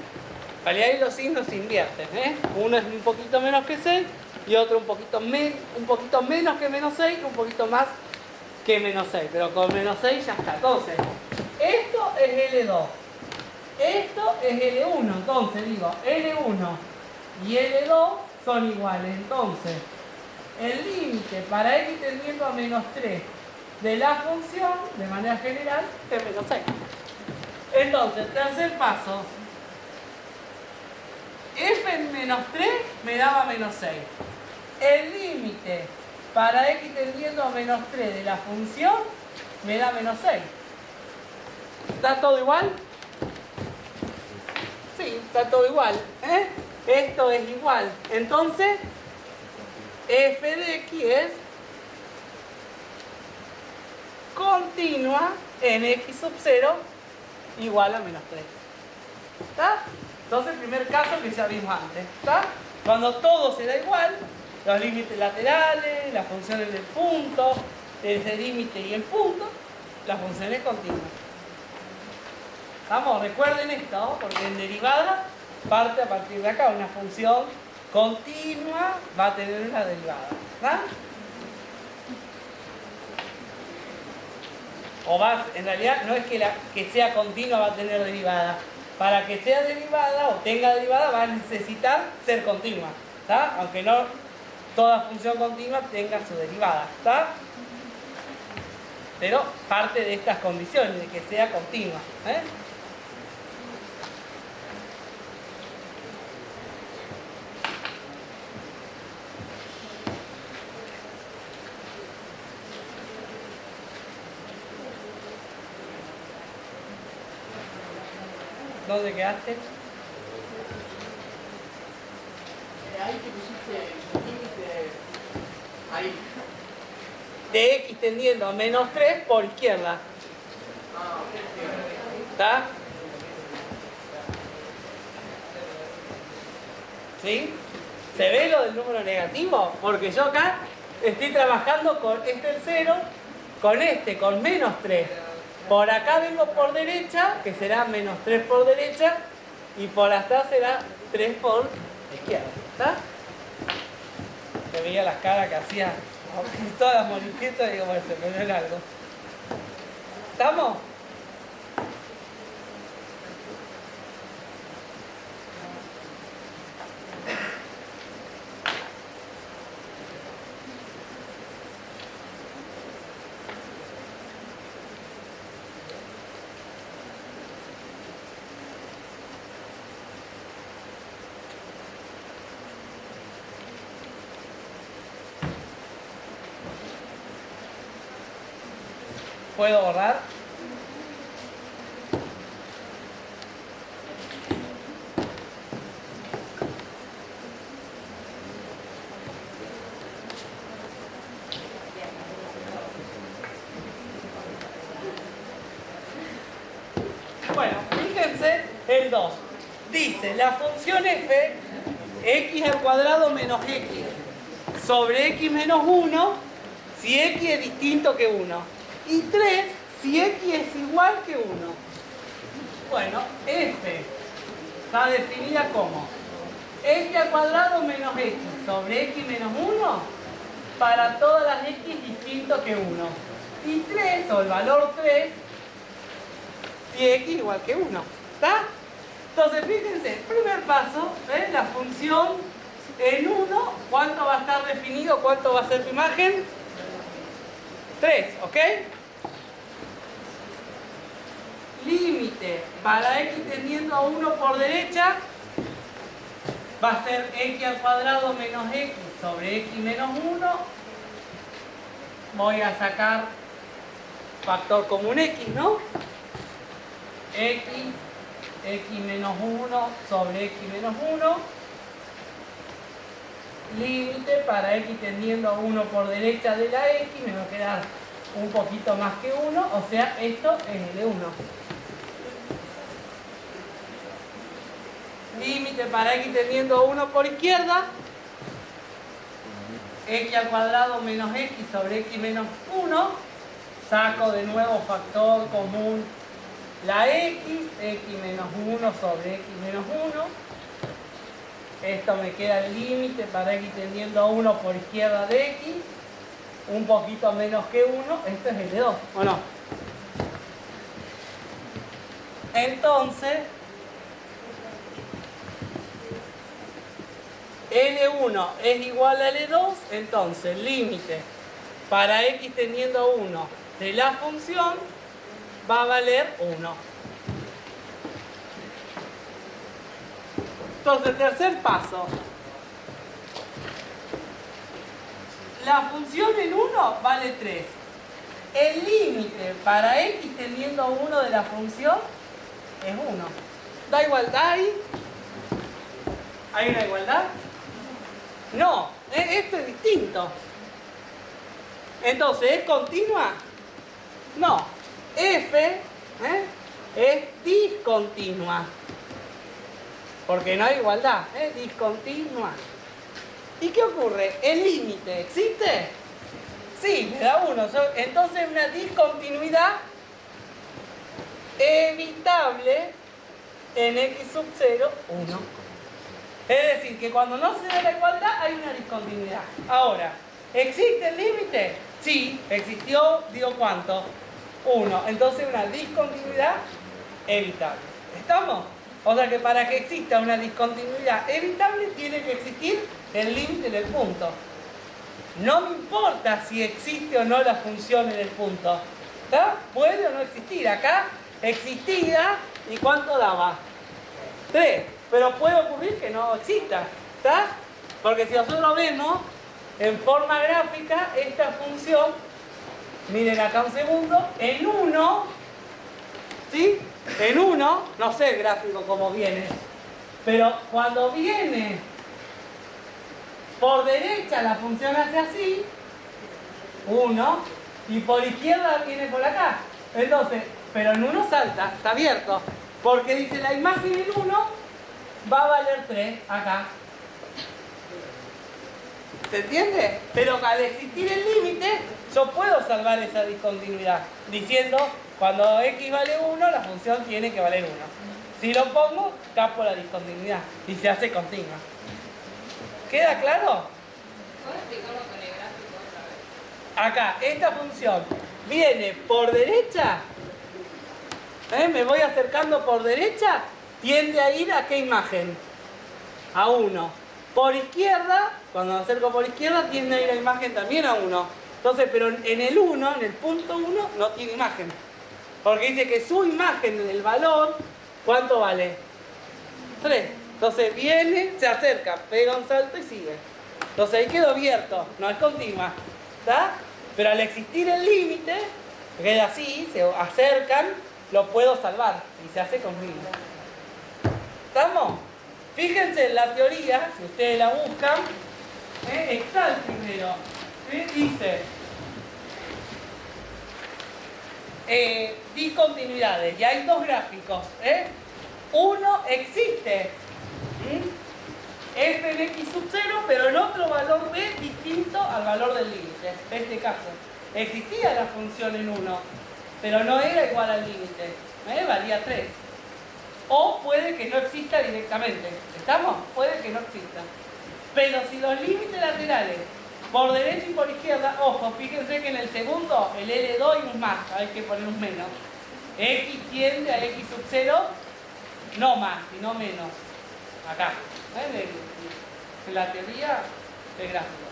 realidad ahí los signos se invierten, ¿eh? Uno es un poquito menos que 6 y otro un poquito menos que menos 6 y un poquito más que menos 6. Pero con menos 6 ya está. Entonces, esto es L2. Esto es L1. Entonces digo, L1 y L2 son iguales. Entonces, el límite para x tendiendo a menos 3 de la función, de manera general, es menos 6. Entonces, tercer paso. F en menos 3 me daba menos 6. El límite para x tendiendo a menos 3 de la función me da menos 6. ¿Está todo igual? Sí, está todo igual. Esto es igual. Entonces, f de x es continua en x sub 0 igual a menos 3. ¿Está? Entonces, el primer caso que ya vimos antes. ¿Está? Cuando todo se da igual, los límites laterales, las funciones del punto, desde el límite y el punto, la función es continua. Vamos, recuerden esto, ¿no? Porque en derivada parte a partir de acá. Una función continua va a tener una derivada. ¿Verdad? O va, en realidad no es que sea continua va a tener derivada. Para que sea derivada o tenga derivada va a necesitar ser continua. ¿Está? Aunque no toda función continua tenga su derivada. ¿Está? Pero parte de estas condiciones, de que sea continua. ¿Dónde quedaste? Ahí que pusiste el límite. Ahí. De x tendiendo a menos 3 por izquierda. ¿Está? ¿Sí? ¿Se ve lo del número negativo? Porque yo acá estoy trabajando con este el 0, con menos 3. Por acá vengo por derecha, que será menos 3 por derecha, y por atrás será 3 por izquierda. ¿Está? Se veía las caras que hacía todas las moriquetas y digo, bueno, se me dio en algo. ¿Estamos? ¿Puedo borrar? Bueno, fíjense el 2. Dice, la función f, x al cuadrado menos x sobre x menos 1, si x es distinto que 1. Y 3, si x es igual que 1. Bueno, f está definida como x al cuadrado menos x sobre x menos 1 para todas las x distinto que 1. Y 3, o el valor 3, si x igual que 1. ¿Está? Entonces, fíjense, el primer paso, ¿ven? La función en 1, ¿cuánto va a estar definido? ¿Cuánto va a ser su imagen? 3, ¿ok? Límite para x tendiendo a 1 por derecha va a ser x al cuadrado menos x sobre x menos 1. Voy a sacar factor común x, ¿no? x menos 1 sobre x menos 1. Límite para x tendiendo a 1 por derecha de la x, me va a quedar un poquito más que 1, o sea, esto es el de 1. Límite para x tendiendo a 1 por izquierda, x al cuadrado menos x sobre x menos 1, saco de nuevo factor común la x menos 1 sobre x menos 1. Esto me queda el límite para x tendiendo a 1 por izquierda de x, un poquito menos que 1, esto es el de 2, ¿o no? Entonces, L1 es igual a L2, entonces el límite para x tendiendo a 1 de la función va a valer 1. Entonces, tercer paso. La función en 1 vale 3. El límite para x tendiendo a 1 de la función es 1. ¿Da igualdad ahí? ¿Hay una igualdad? No, esto es distinto. Entonces, ¿es continua? No. F es discontinua. Porque no hay igualdad, es discontinua. ¿Y qué ocurre? ¿El límite existe? Sí, me da 1. Entonces, una discontinuidad evitable en x sub 0, 1. Es decir, que cuando no se da la igualdad hay una discontinuidad. Ahora, ¿existe el límite? Sí, existió, dio ¿cuánto? 1. Entonces una discontinuidad evitable. ¿Estamos? O sea que para que exista una discontinuidad evitable tiene que existir el límite del punto. No me importa si existe o no la función en el punto. ¿Está? Puede o no existir. Acá existía, ¿y cuánto daba? 3. Pero puede ocurrir que no exista. ¿Está? Porque si nosotros vemos en forma gráfica esta función, miren acá un segundo, en 1, ¿sí? En 1, no sé el gráfico cómo viene, pero cuando viene por derecha la función hace así, 1, y por izquierda viene por acá. Entonces, pero en 1 salta, está abierto, porque dice la imagen en 1 va a valer 3 acá. ¿Se entiende? Pero al existir el límite, yo puedo salvar esa discontinuidad diciendo, cuando x vale 1, la función tiene que valer 1. Si lo pongo, tapo la discontinuidad y se hace continua. ¿Queda claro? ¿Puedo explicarlo con el gráfico otra vez? Acá, esta función viene por derecha, me voy acercando por derecha, tiende a ir a ¿qué imagen? A 1. Por izquierda, cuando me acerco por izquierda, tiende a ir la imagen también a 1. Entonces, pero en el 1, en el punto 1, no tiene imagen. Porque dice que su imagen en el valor, ¿cuánto vale? 3. Entonces viene, se acerca, pega un salto y sigue. Entonces ahí quedó abierto, no es continua. ¿Está? Pero al existir el límite, queda así, se acercan, lo puedo salvar y se hace continua. ¿Estamos? Fíjense en la teoría, si ustedes la buscan, está el primero. Dice discontinuidades, y hay dos gráficos. Uno existe, f en x sub 0, pero en otro valor b distinto al valor del límite. En este caso, existía la función en 1, pero no era igual al límite, valía 3. O puede que no exista directamente. ¿Estamos? Puede que no exista. Pero si los límites laterales, por derecha y por izquierda, ojo, fíjense que en el segundo, el L2 hay un más, hay que poner un menos. X tiende a X sub 0, no más, sino menos. Acá. En la teoría del gráfico.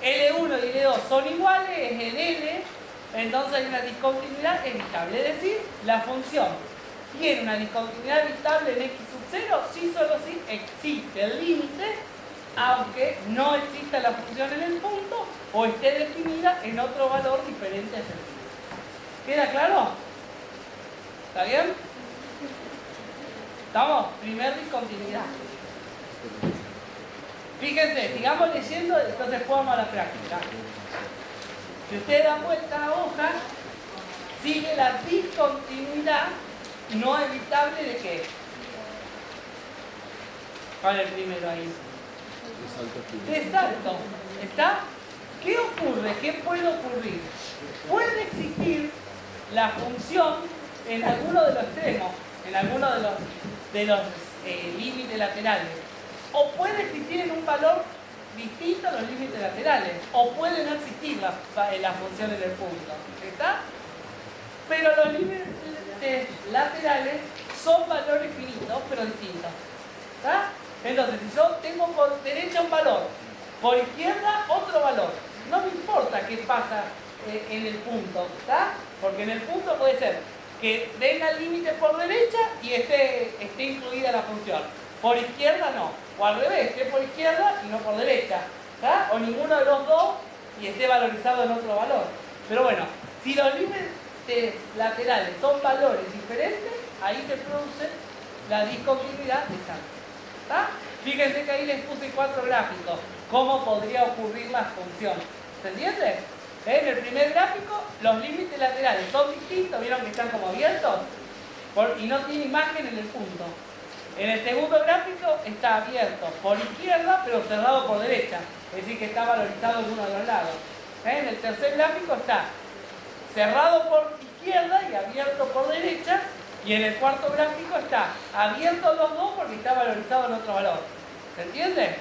L1 y L2 son iguales, es el L, entonces hay una discontinuidad evitable. Es decir, la función tiene una discontinuidad evitable en x sub 0 si solo si existe el límite, aunque no exista la función en el punto o esté definida en otro valor diferente a ese límite. ¿Queda claro? ¿Está bien? ¿Estamos? Primer discontinuidad. Fíjense, sigamos leyendo, entonces jugamos a la práctica. Si ustedes dan vuelta a la hoja, sigue la discontinuidad no evitable de qué. ¿Cuál es el primero ahí? De salto. ¿Está? ¿Qué ocurre? ¿Qué puede ocurrir? Puede existir la función en alguno de los extremos, en alguno de los límites laterales. O puede existir en un valor distinto a los límites laterales. O puede no existir la función en el punto. ¿Está? Pero los límites laterales son valores finitos, pero distintos. ¿Está? Entonces, si yo tengo por derecha un valor, por izquierda otro valor, no me importa qué pasa en el punto, ¿está? Porque en el punto puede ser que venga el límite por derecha y esté incluida la función. Por izquierda no. O al revés, esté por izquierda y no por derecha. ¿Está? O ninguno de los dos y esté valorizado en otro valor. Pero bueno, si los límites laterales son valores diferentes, ahí se produce la discontinuidad de Sanz. ¿Está? Fíjense que ahí les puse 4 gráficos. ¿Cómo podría ocurrir la función? ¿Se entiende? En el primer gráfico, los límites laterales son distintos. ¿Vieron que están como abiertos? Y no tiene imagen en el punto. En el segundo gráfico está abierto por izquierda, pero cerrado por derecha. Es decir, que está valorizado en uno de los lados. En el tercer gráfico está cerrado por izquierda y abierto por derecha. Y en el cuarto gráfico está abierto los dos porque está valorizado en otro valor. ¿Se entiende?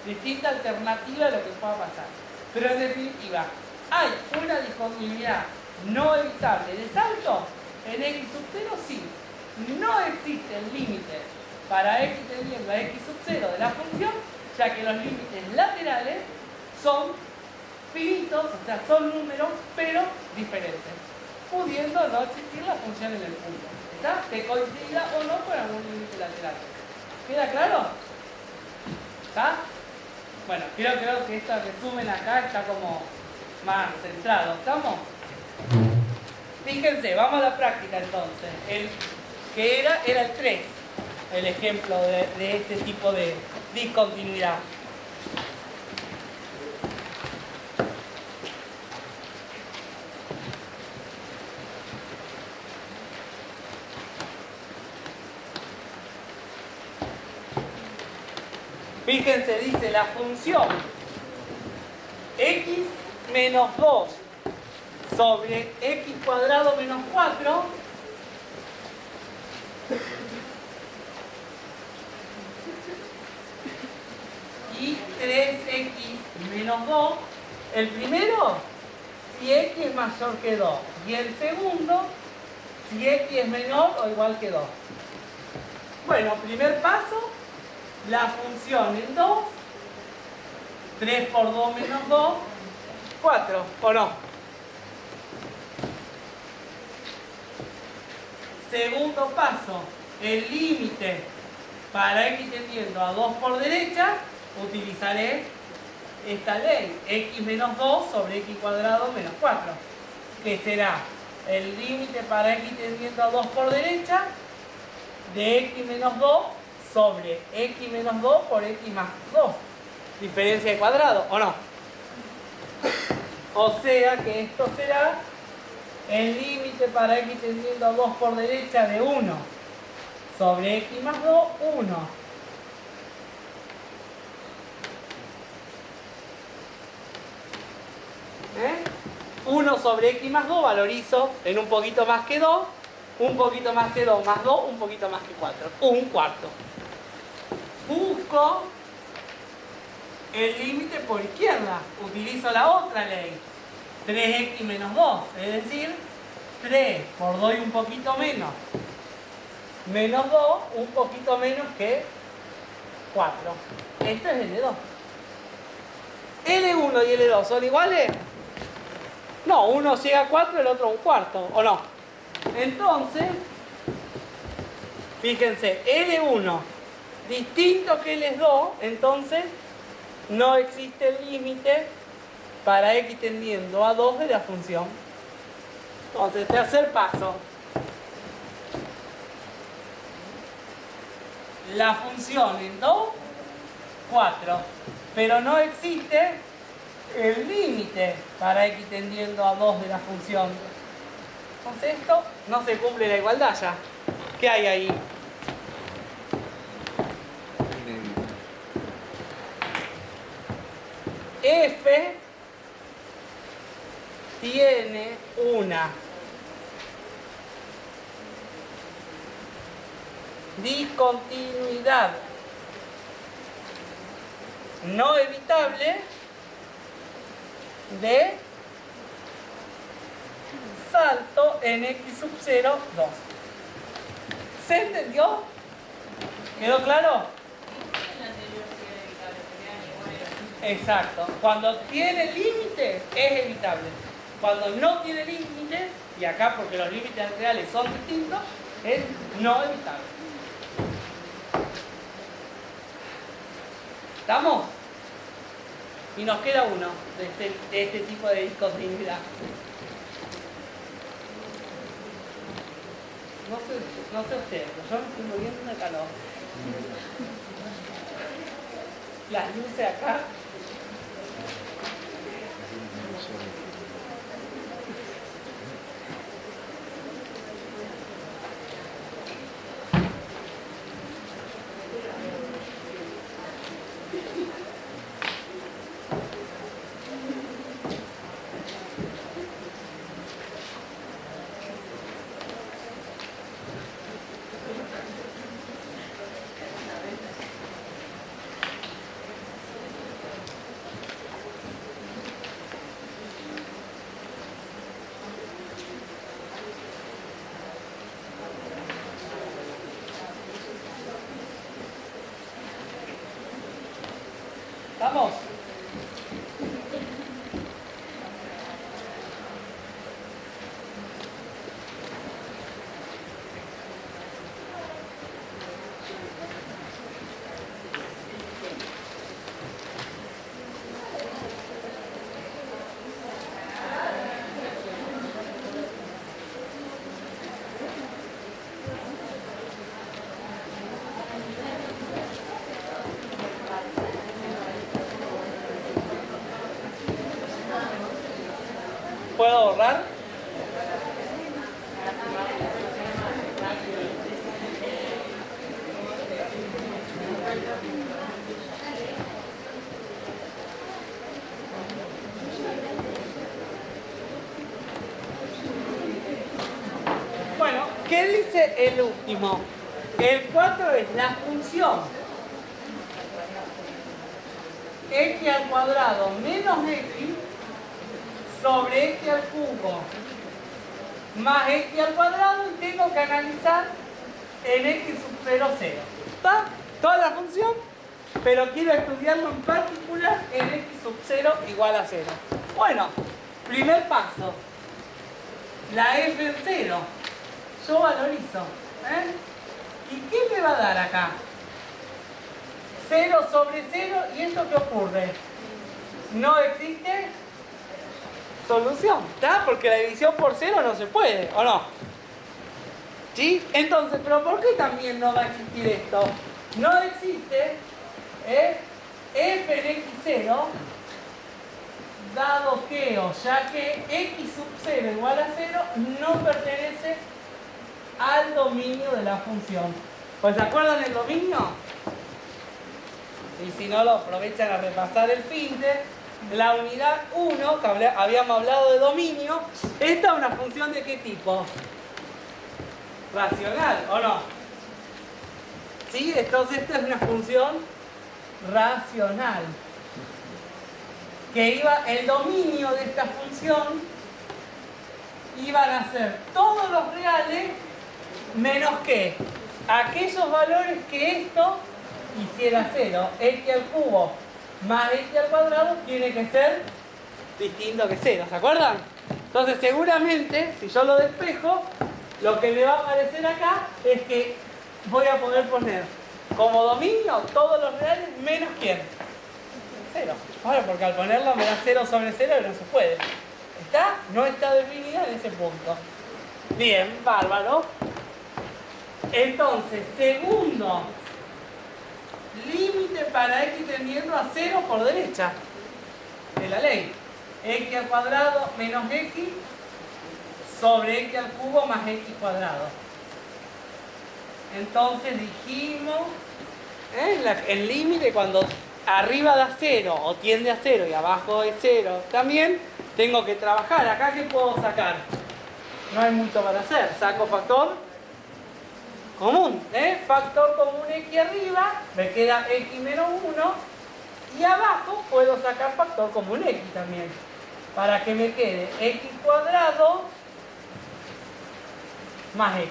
Distinta alternativa a lo que pueda pasar. Pero en definitiva, ¿hay una discontinuidad no evitable de salto? En x sub 0 sí. No existen límites para x tendiendo a x sub 0 de la función, ya que los límites laterales son finitos, o sea, son números, pero diferentes, pudiendo no existir la función en el punto. ¿Está? Que coincida o no con algún límite lateral. ¿Queda claro? ¿Está? Bueno, creo que este resumen acá está como más centrado. ¿Estamos? Fíjense, vamos a la práctica entonces. El que era el 3, el ejemplo de este tipo de discontinuidad. Fíjense, dice la función x menos 2 sobre x cuadrado menos 4 y 3x menos 2. El primero, si x es mayor que 2. Y el segundo, si x es menor o igual que 2. Bueno, primer paso, la función en 2, 3 por 2 menos 2, 4, ¿o no? Segundo paso, el límite para x tendiendo a 2 por derecha, utilizaré esta ley, x menos 2 sobre x cuadrado menos 4, que será el límite para x tendiendo a 2 por derecha de x menos 2 sobre x menos 2 por x más 2, diferencia de cuadrado, ¿o no? O sea que esto será el límite para x tendiendo a 2 por derecha de 1 sobre x más 2, 1. 1 sobre x más 2 valorizo en un poquito más que 2, un poquito más que 2 más 2, un poquito más que 4, un cuarto. Busco el límite por izquierda, utilizo la otra ley, 3x menos 2, es decir, 3 por 2 y un poquito menos, menos 2, un poquito menos que 4. Esto es L2. L1 y L2 son iguales. No, uno llega a 4, el otro a un cuarto, ¿o no? Entonces, fíjense, L1 distinto que L2, entonces no existe el límite para x tendiendo a 2 de la función. Entonces, tercer paso. La función en 2, 4, pero no existe el límite para x tendiendo a 2 de la función. Entonces esto no se cumple la igualdad ya. ¿Qué hay ahí? F tiene una discontinuidad no evitable de salto en x sub 0, 2. ¿Se entendió? ¿Quedó claro? Exacto. Cuando tiene límite es evitable. Cuando no tiene límite, y acá porque los límites reales son distintos, es no evitable. ¿Estamos? Y nos queda uno de este tipo de discontinuidad. No sé ustedes, pero yo me estoy muriendo de calor. Las luces acá. ¿Vamos? ¿Puedo borrar? Bueno, ¿qué dice el último? El 4 es la función x al cuadrado menos x sobre x al cubo más x al cuadrado, y tengo que analizar en x sub 0, 0. ¿Está? Toda la función, pero quiero estudiarlo en particular en x sub 0 igual a 0. Bueno, primer paso. La f en 0. Yo valorizo. ¿Y qué me va a dar acá? 0 sobre 0, ¿y esto qué ocurre? No existe solución, ¿está? Porque la división por 0 no se puede, ¿o no? ¿Sí? Entonces, ¿pero por qué también no va a existir esto? No existe f en x0, dado que, o ya que x sub 0 igual a 0, no pertenece al dominio de la función. ¿Pues se acuerdan el dominio? Y si no, lo aprovechan a repasar el finde. La unidad 1, que habíamos hablado de dominio, esta es una función ¿de qué tipo? Racional, ¿o no? ¿Sí? Entonces esta es una función racional. Que el dominio de esta función iban a ser todos los reales menos que aquellos valores que esto hiciera 0. X al cubo más x al cuadrado tiene que ser distinto que 0, ¿se acuerdan? Entonces seguramente, si yo lo despejo, lo que me va a aparecer acá es que voy a poder poner como dominio todos los reales menos ¿quién? 0. Ahora, porque al ponerlo me da 0 sobre 0 y no se puede. ¿Está? No está definida en ese punto. Bien, bárbaro. Entonces, segundo límite para x tendiendo a 0 por derecha de la ley. X al cuadrado menos x sobre x al cubo más x cuadrado. Entonces dijimos, el límite cuando arriba da 0 o tiende a 0 y abajo es 0 también, tengo que trabajar. Acá, ¿qué puedo sacar? No hay mucho para hacer. Saco factor común, factor común x arriba, me queda x menos 1, y abajo puedo sacar factor común x también, para que me quede x cuadrado más x.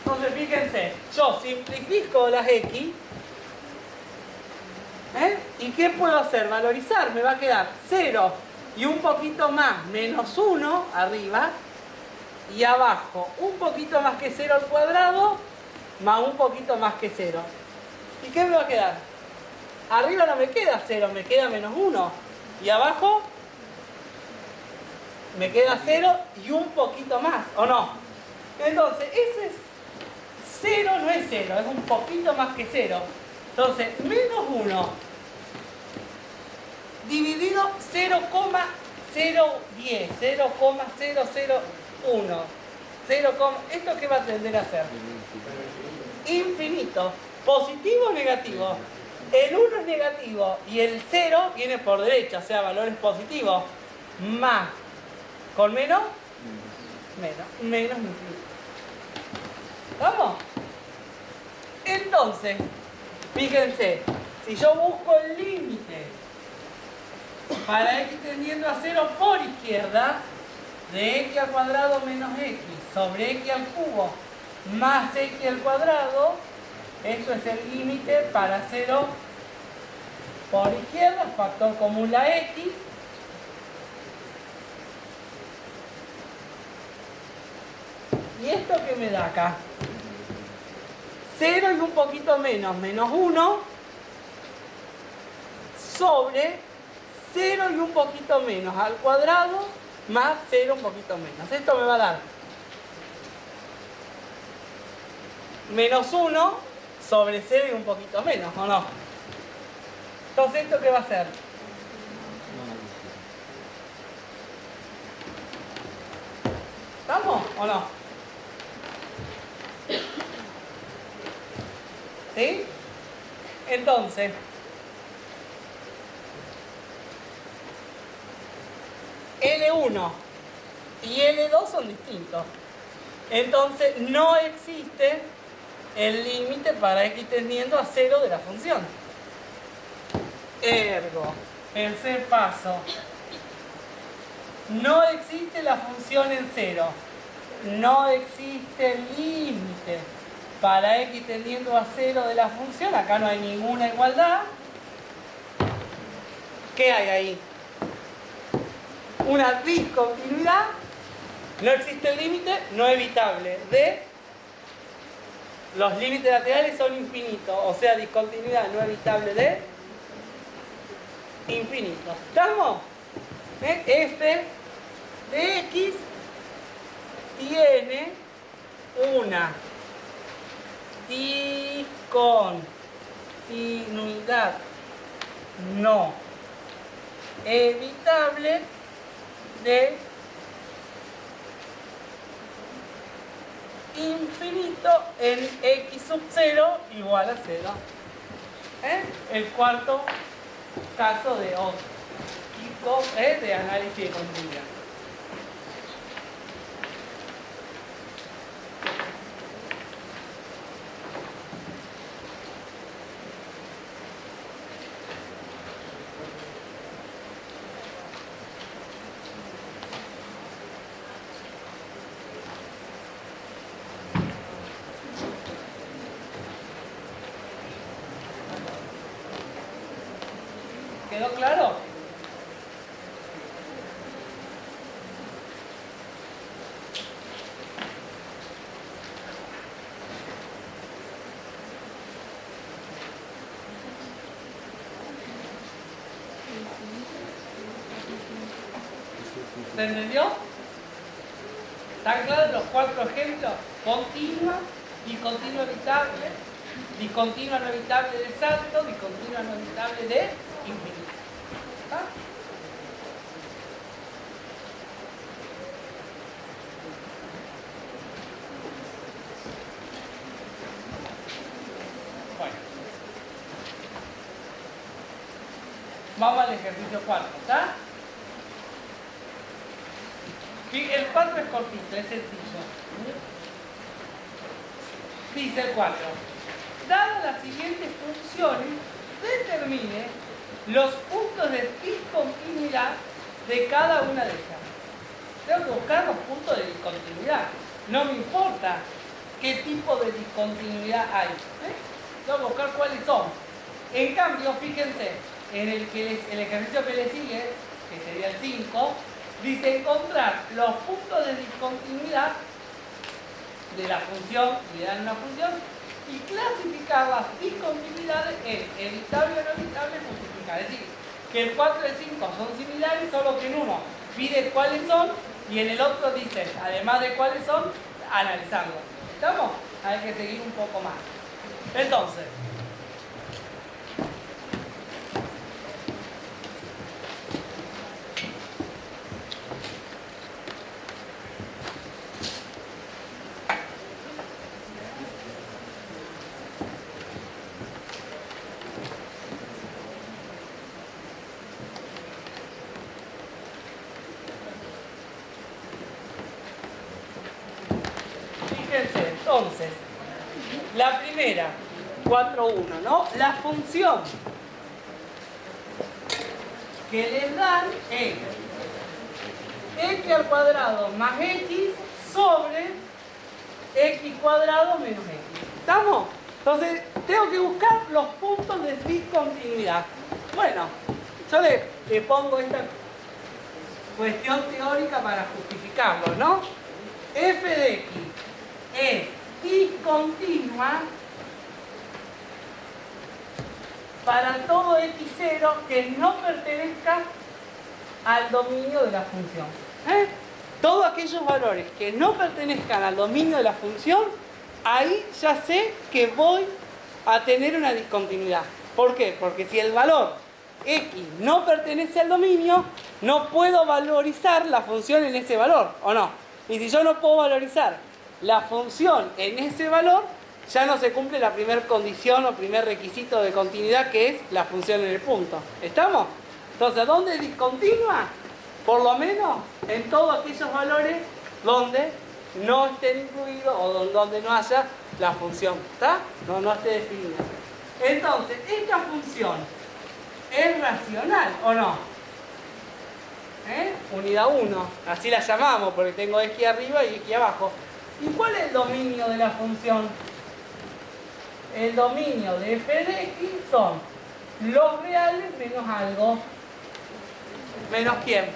Entonces fíjense, yo simplifico las x ¿Y qué puedo hacer? Valorizar. Me va a quedar 0 y un poquito más menos 1 arriba y abajo un poquito más que 0 al cuadrado más un poquito más que 0. ¿Y qué me va a quedar? Arriba no me queda 0, me queda menos 1. Y abajo me queda 0 y un poquito más, ¿o no? Entonces, ese es 0, no es 0, es un poquito más que 0. Entonces, menos 1 dividido 0,010, 0,001. ¿Esto qué va a tender a ser? Infinito. ¿Positivo o negativo? El 1 es negativo y el 0 viene por derecha, o sea, valores positivos. Más. ¿Con menos? Menos infinito. ¿Vamos? Entonces, fíjense, si yo busco el límite para x tendiendo a 0 por izquierda, de x al cuadrado menos x sobre x al cubo más x al cuadrado, esto es el límite para 0 por izquierda, factor común la x, y esto que me da acá, 0 y un poquito menos, menos 1, sobre 0 y un poquito menos al cuadrado, más 0 un poquito menos. Esto me va a dar menos 1 sobre 0 y un poquito menos, ¿o no? Entonces, ¿esto qué va a ser? ¿Estamos o no? ¿Sí? Entonces, L1 y L2 son distintos. Entonces, no existe el límite para x tendiendo a 0 de la función. Ergo, tercer paso. No existe la función en 0. No existe el límite para x tendiendo a 0 de la función. Acá no hay ninguna igualdad. ¿Qué hay ahí? Una discontinuidad. No existe el límite no evitable de los límites laterales son infinitos, o sea, discontinuidad no evitable de infinito. ¿Estamos? F de x tiene una discontinuidad no evitable de infinito en x sub 0 igual a 0. El cuarto caso de de análisis de continuidad. ¿Quedó claro? ¿Se entendió? ¿Están claros los 4 ejemplos? Continua, discontinua evitable, discontinua no evitable de salto, discontinua no evitable de infinito. ¿Ah? Bueno. Vamos al ejercicio 4, ¿está? El 4 es cortito, es sencillo. Dice el 4. Dadas las siguientes funciones, determine los puntos de discontinuidad de cada una de ellas. Tengo que buscar los puntos de discontinuidad. No me importa qué tipo de discontinuidad hay. Tengo que buscar cuáles son. En cambio, fíjense, en el que el ejercicio que le sigue, que sería el 5, dice encontrar los puntos de discontinuidad de la función, le dan una función, y clasificar las discontinuidades en evitable o no evitable, justificar. Es decir, que el 4 y el 5 son similares, solo que en uno pide cuáles son y en el otro dice, además de cuáles son, analizarlos. ¿Estamos? Hay que seguir un poco más. Entonces, fíjense, entonces, la primera, 4,1, ¿no? La función que les dan es x al cuadrado más x sobre x cuadrado menos x. ¿Estamos? Entonces, tengo que buscar los puntos de discontinuidad. Bueno, yo le pongo esta cuestión teórica para justificarlo, ¿no? F de x es discontinua para todo x0 que no pertenezca al dominio de la función. Todos aquellos valores que no pertenezcan al dominio de la función, ahí ya sé que voy a tener una discontinuidad. ¿Por qué? Porque si el valor x no pertenece al dominio, no puedo valorizar la función en ese valor, ¿o no? Y si yo no puedo valorizar la función en ese valor, ya no se cumple la primera condición o primer requisito de continuidad, que es la función en el punto. ¿Estamos? Entonces, ¿dónde es discontinua? Por lo menos en todos aquellos valores donde no esté incluido o donde no haya la función. ¿Está? No esté definida. Entonces, esta función es racional o no. Unidad 1, así la llamamos porque tengo x arriba y x abajo. ¿Y cuál es el dominio de la función? El dominio de f de x son los reales menos algo. ¿Menos quién?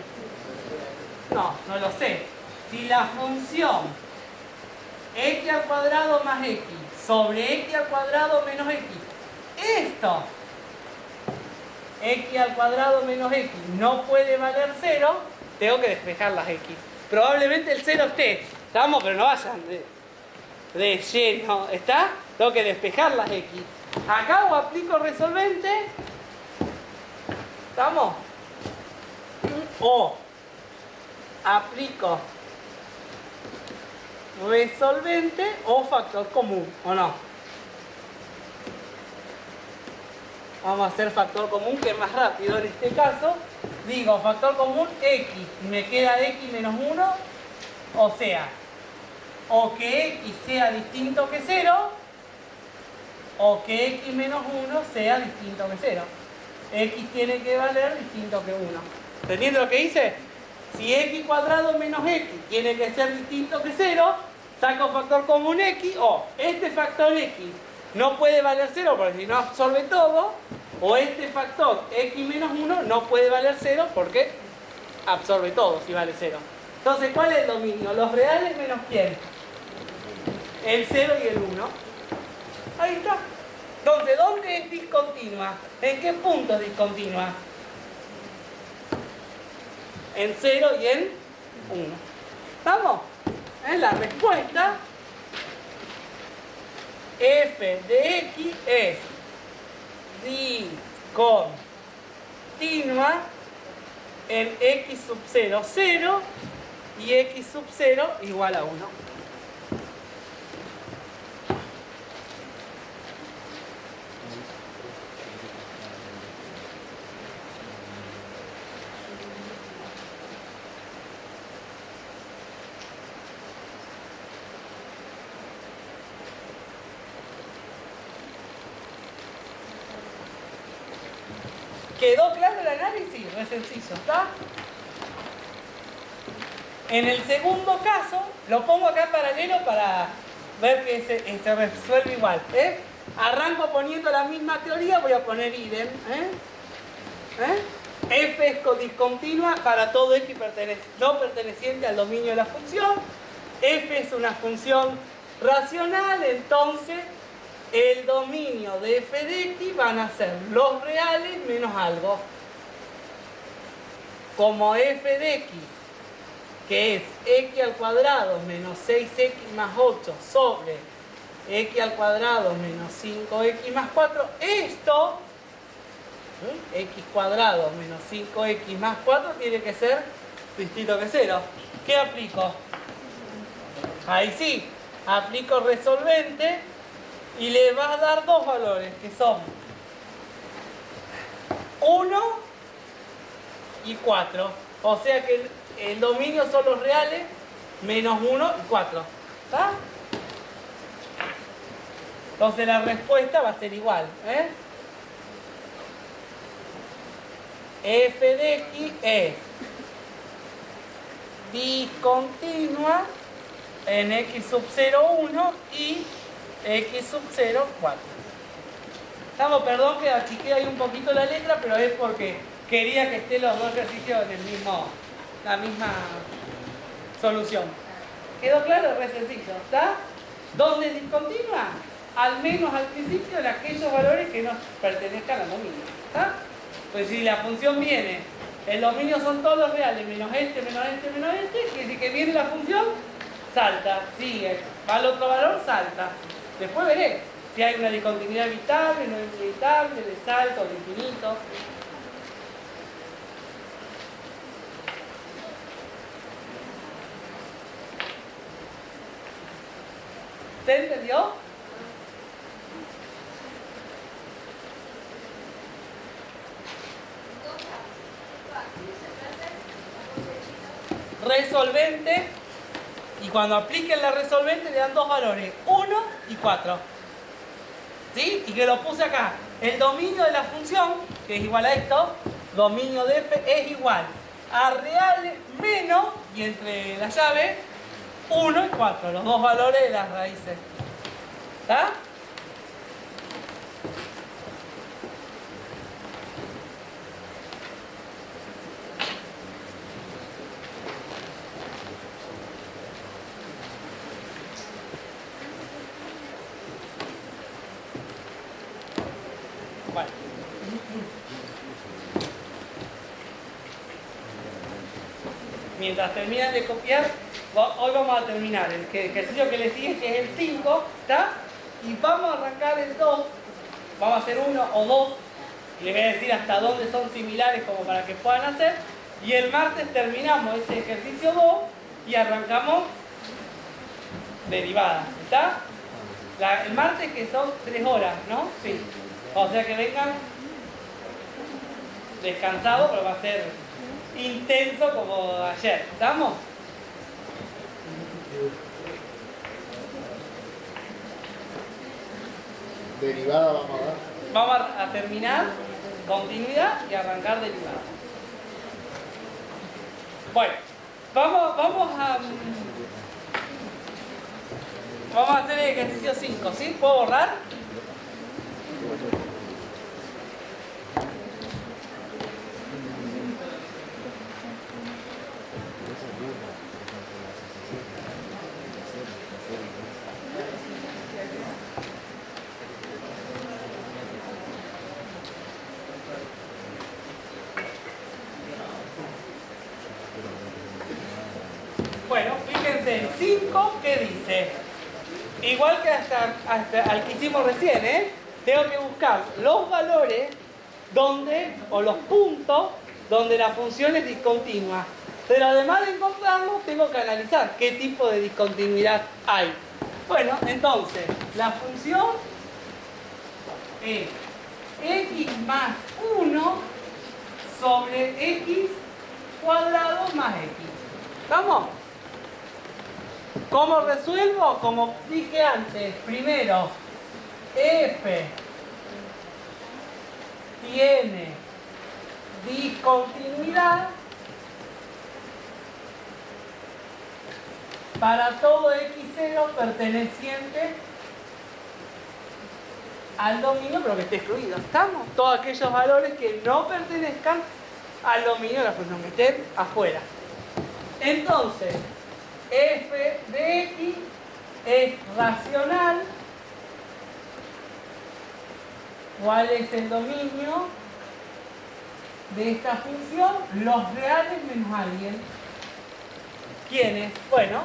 No lo sé. Si la función x al cuadrado más x sobre x al cuadrado menos x, esto, x al cuadrado menos x, no puede valer 0, tengo que despejar las x. Probablemente el 0 esté, ¿estamos? Pero no vayan de lleno, ¿está? Tengo que despejar las x. Acá o aplico resolvente, ¿estamos? O aplico resolvente o factor común, ¿o no? Vamos a hacer factor común, que es más rápido en este caso. Digo, factor común x, y me queda x menos 1, o sea, o que x sea distinto que 0, o que x menos 1 sea distinto que 0. X tiene que valer distinto que 1. ¿Entendiendo lo que hice? Si x cuadrado menos x tiene que ser distinto que 0, saco factor común x, o este factor x no puede valer 0 porque si no absorbe todo, o este factor x menos 1 no puede valer 0 porque absorbe todo si vale 0. Entonces, ¿cuál es el dominio? ¿Los reales menos quién? El 0 y el 1. Ahí está. Entonces, ¿dónde es discontinua? ¿En qué punto es discontinua? En 0 y en 1. ¿Estamos? La respuesta f de x es discontinua en x sub 0, 0 y x sub 0 igual a 1. ¿Quedó claro el análisis? Es sencillo, ¿está? En el segundo caso, lo pongo acá en paralelo para ver que se resuelve igual. Arranco poniendo la misma teoría, voy a poner idem. F es discontinua para todo X no perteneciente al dominio de la función. F es una función racional, entonces el dominio de f de x van a ser los reales menos algo. Como f de x, que es x al cuadrado menos 6x más 8 sobre x al cuadrado menos 5x más 4, esto, x cuadrado menos 5x más 4, tiene que ser distinto que 0. ¿Qué aplico? Ahí sí, aplico resolvente y le va a dar dos valores, que son 1 y 4. O sea que el dominio son los reales menos 1 y 4. ¿Está? Entonces la respuesta va a ser igual. F de x es discontinua en x sub 0, 1 y x sub 0, 4. Estamos, perdón que achiqué ahí un poquito la letra, pero es porque quería que estén los dos ejercicios en la misma solución. ¿Quedó claro? Es re sencillo, ¿está? ¿Dónde es discontinua? Al menos al principio en aquellos valores que no pertenezcan al dominio, ¿está? Pues si la función viene, el dominio son todos los reales, menos este, menos este, menos este, quiere decir que viene la función, salta, sigue, va al otro valor, salta. Después veré si hay una discontinuidad evitable, no evitable, de salto, de infinito. ¿Se entendió? Resolvente, y cuando apliquen la resolvente le dan dos valores, 1 y 4. ¿Sí? Y que lo puse acá. El dominio de la función, que es igual a esto, dominio de f es igual a reales menos, y entre la llave, 1 y 4, los dos valores de las raíces. ¿Está? Bueno. Mientras terminan de copiar, hoy vamos a terminar el ejercicio que le sigue, que es el 5, ¿está? Y vamos a arrancar el 2, vamos a hacer 1 o 2, y les voy a decir hasta dónde son similares como para que puedan hacer, y el martes terminamos ese ejercicio 2 y arrancamos derivadas, ¿está? El martes que son 3 horas, ¿no? Sí. O sea que vengan descansados, pero va a ser intenso como ayer. ¿Estamos? Derivada vamos a dar. Vamos a terminar continuidad y arrancar derivada. Bueno, vamos a hacer el ejercicio 5, ¿sí? ¿Puedo borrar? Bueno, fíjense, el 5, ¿qué dice? Igual que hasta al que hicimos recién, tengo que buscar los valores o los puntos donde la función es discontinua. Pero además de encontrarlos, tengo que analizar qué tipo de discontinuidad hay. Bueno, entonces, la función es x más 1 sobre x cuadrado más x. ¿Vamos? ¿Cómo resuelvo? Como dije antes, primero, f tiene discontinuidad para todo x0 perteneciente al dominio, pero que esté excluido. ¿Estamos? Todos aquellos valores que no pertenezcan al dominio de la función, que estén afuera. Entonces, f de x es racional. ¿Cuál es el dominio de esta función? Los reales menos alguien. ¿Quiénes? Bueno,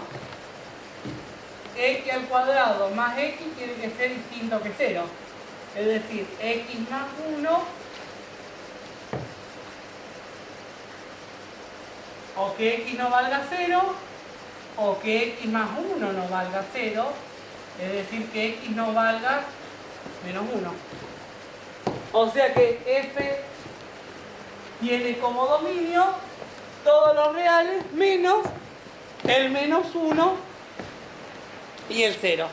x al cuadrado más x tiene que ser distinto que 0. Es decir, x más 1, o que x no valga 0, o que x más 1 no valga 0, es decir, que x no valga menos 1. O sea que f tiene como dominio todos los reales menos el menos 1 y el 0.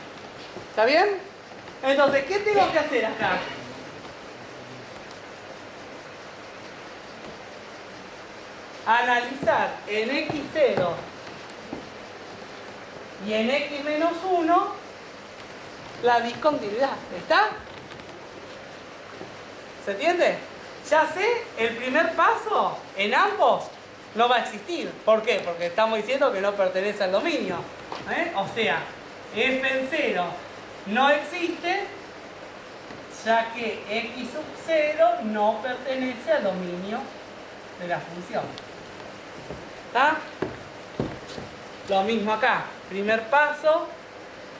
¿Está bien? Entonces, ¿qué tengo que hacer acá? Analizar en x0 y en x menos 1 la discontinuidad. ¿Está? ¿Se entiende? Ya sé, el primer paso en ambos no va a existir. ¿Por qué? Porque estamos diciendo que no pertenece al dominio. O sea, f en 0 no existe, ya que x sub 0 no pertenece al dominio de la función. ¿Está? Lo mismo acá. Primer paso,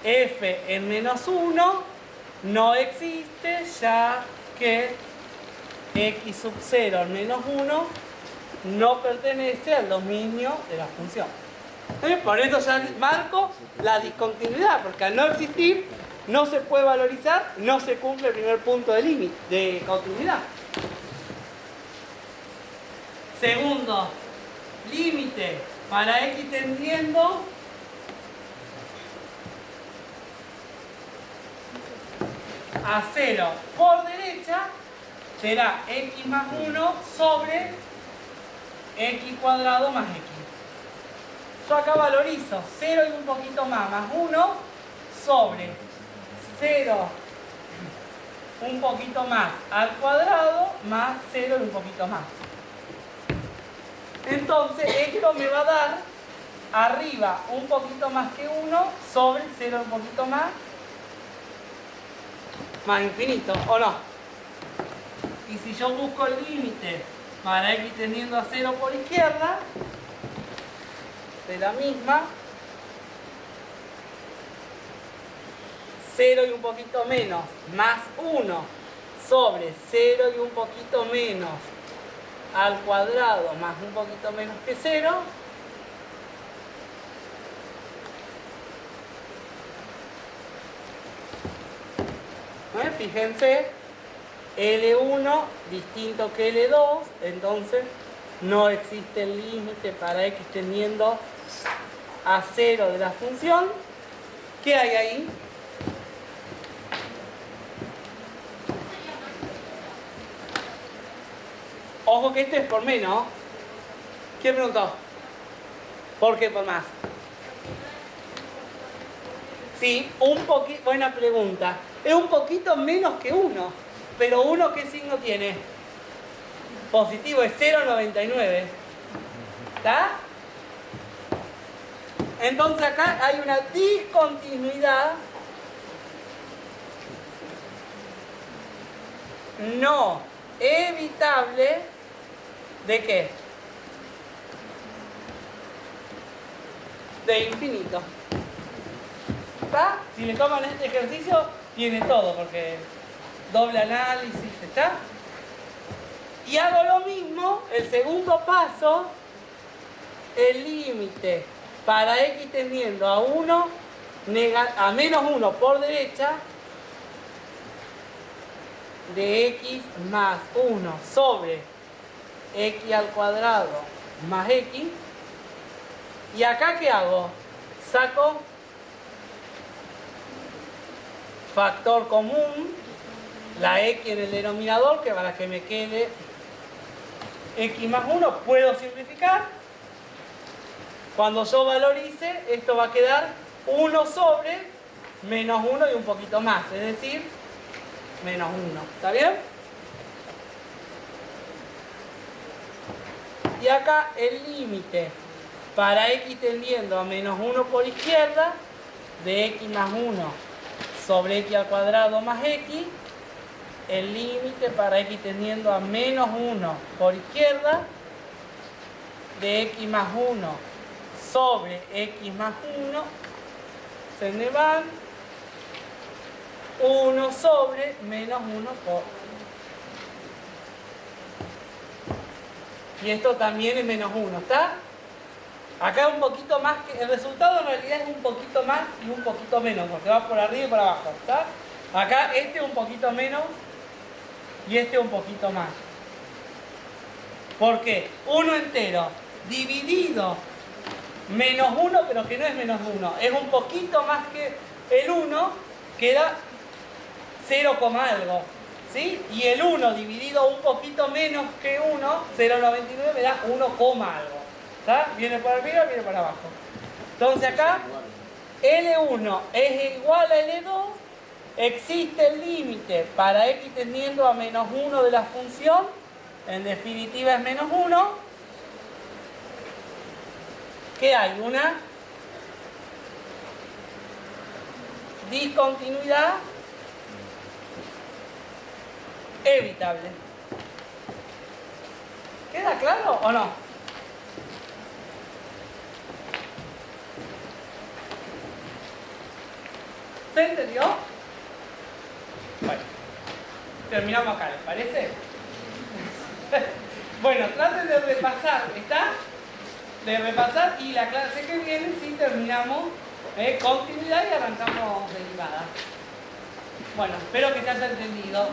f en menos 1 no existe, ya que x sub 0 en menos 1 no pertenece al dominio de la función. Por eso ya marco la discontinuidad, porque al no existir no se puede valorizar, no se cumple el primer punto de límite, de continuidad. Segundo, límite para x tendiendo a 0 por derecha será x más 1 sobre x cuadrado más x. Yo acá valorizo 0 y un poquito más 1 sobre 0 un poquito más al cuadrado más 0 y un poquito más. Entonces esto me va a dar arriba un poquito más que 1 sobre 0 un poquito más infinito, ¿o no? Y si yo busco el límite para x tendiendo a 0 por izquierda, de la misma, 0 y un poquito menos más 1 sobre 0 y un poquito menos al cuadrado más un poquito menos que 0, fíjense, L1 distinto que L2, entonces no existe el límite para x tendiendo a 0 de la función. ¿Qué hay ahí? Ojo que este es por menos. ¿Quién preguntó? ¿Por qué por más? Sí, un poquito, buena pregunta. Es un poquito menos que 1. Pero 1, ¿qué signo tiene? Positivo, es 0,99. ¿Está? Entonces acá hay una discontinuidad no evitable. ¿De qué? De infinito. ¿Está? Si le toman este ejercicio, tiene todo, porque doble análisis, ¿está? Y hago lo mismo, el segundo paso, el límite para x tendiendo a 1, a menos 1 por derecha, de x más 1 sobre x al cuadrado más x. ¿Y acá qué hago? Saco factor común, la x en el denominador, que para que me quede x más 1, puedo simplificar. Cuando yo valorice, esto va a quedar 1 sobre menos 1 y un poquito más, es decir, menos 1. ¿Está bien? Y acá el límite para x tendiendo a menos 1 por izquierda de x más 1 sobre x al cuadrado más x. El límite para x tendiendo a menos 1 por izquierda de x más 1 sobre x más 1 se me van 1 sobre menos 1 por. Y esto también es menos 1, ¿está? Acá un poquito más, que el resultado en realidad es un poquito más y un poquito menos, porque va por arriba y por abajo, ¿está? Acá este un poquito menos y este un poquito más. ¿Por qué? 1 entero dividido menos 1, pero que no es menos 1, es un poquito más que el 1, queda 0, algo, ¿sí? Y el 1 dividido un poquito menos que 1, 0,99 me da 1, algo, ¿está? Viene por arriba, viene por abajo. Entonces acá L1 es igual a L2, existe el límite para x tendiendo a menos 1 de la función, en definitiva es menos 1. ¿Qué hay? Una discontinuidad evitable. ¿Queda claro o no? ¿Se entendió? Bueno, terminamos acá, ¿les parece? Bueno, traten de repasar, ¿está? De repasar y la clase que viene sí terminamos continuidad y arrancamos derivada. Bueno, espero que se haya entendido.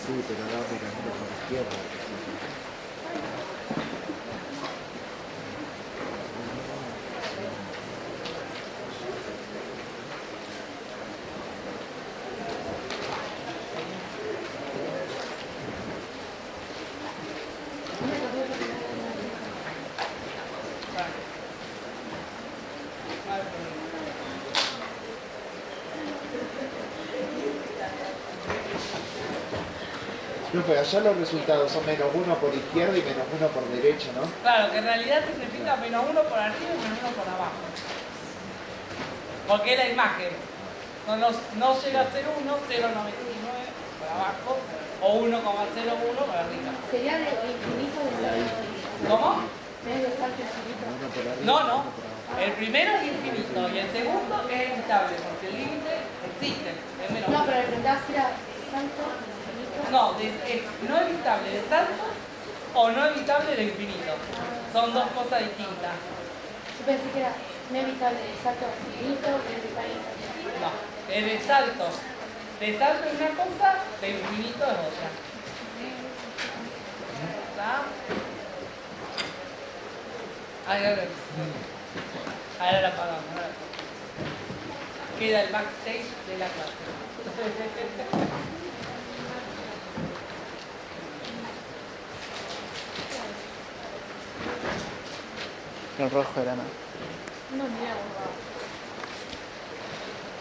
Sí, pero ahora mirando por la izquierda. Profe, allá los resultados son menos 1 por izquierda y menos 1 por derecha, ¿no? Claro, que en realidad significa menos 1 por arriba y menos 1 por abajo. Porque es la imagen. No llega a ser 1, 0,99 por abajo o 1,01 por arriba. Sería de infinito de salto. ¿Cómo? ¿Es de salto infinito? Uno por arriba, No. uno por abajo. El primero es infinito y el segundo es evitable porque el límite existe. Es menos No, 1. pero el preguntaba si era salto infinito. No, es no evitable de salto o no evitable de infinito. Son dos cosas distintas. Yo pensé que era inevitable de salto infinito y evitable de salto infinito. No, es de salto. De salto es una cosa, de infinito es otra. ¿Está? Ahí, ahora la apagamos. Queda el backstage de la clase. El rojo era, ¿no? No, mira,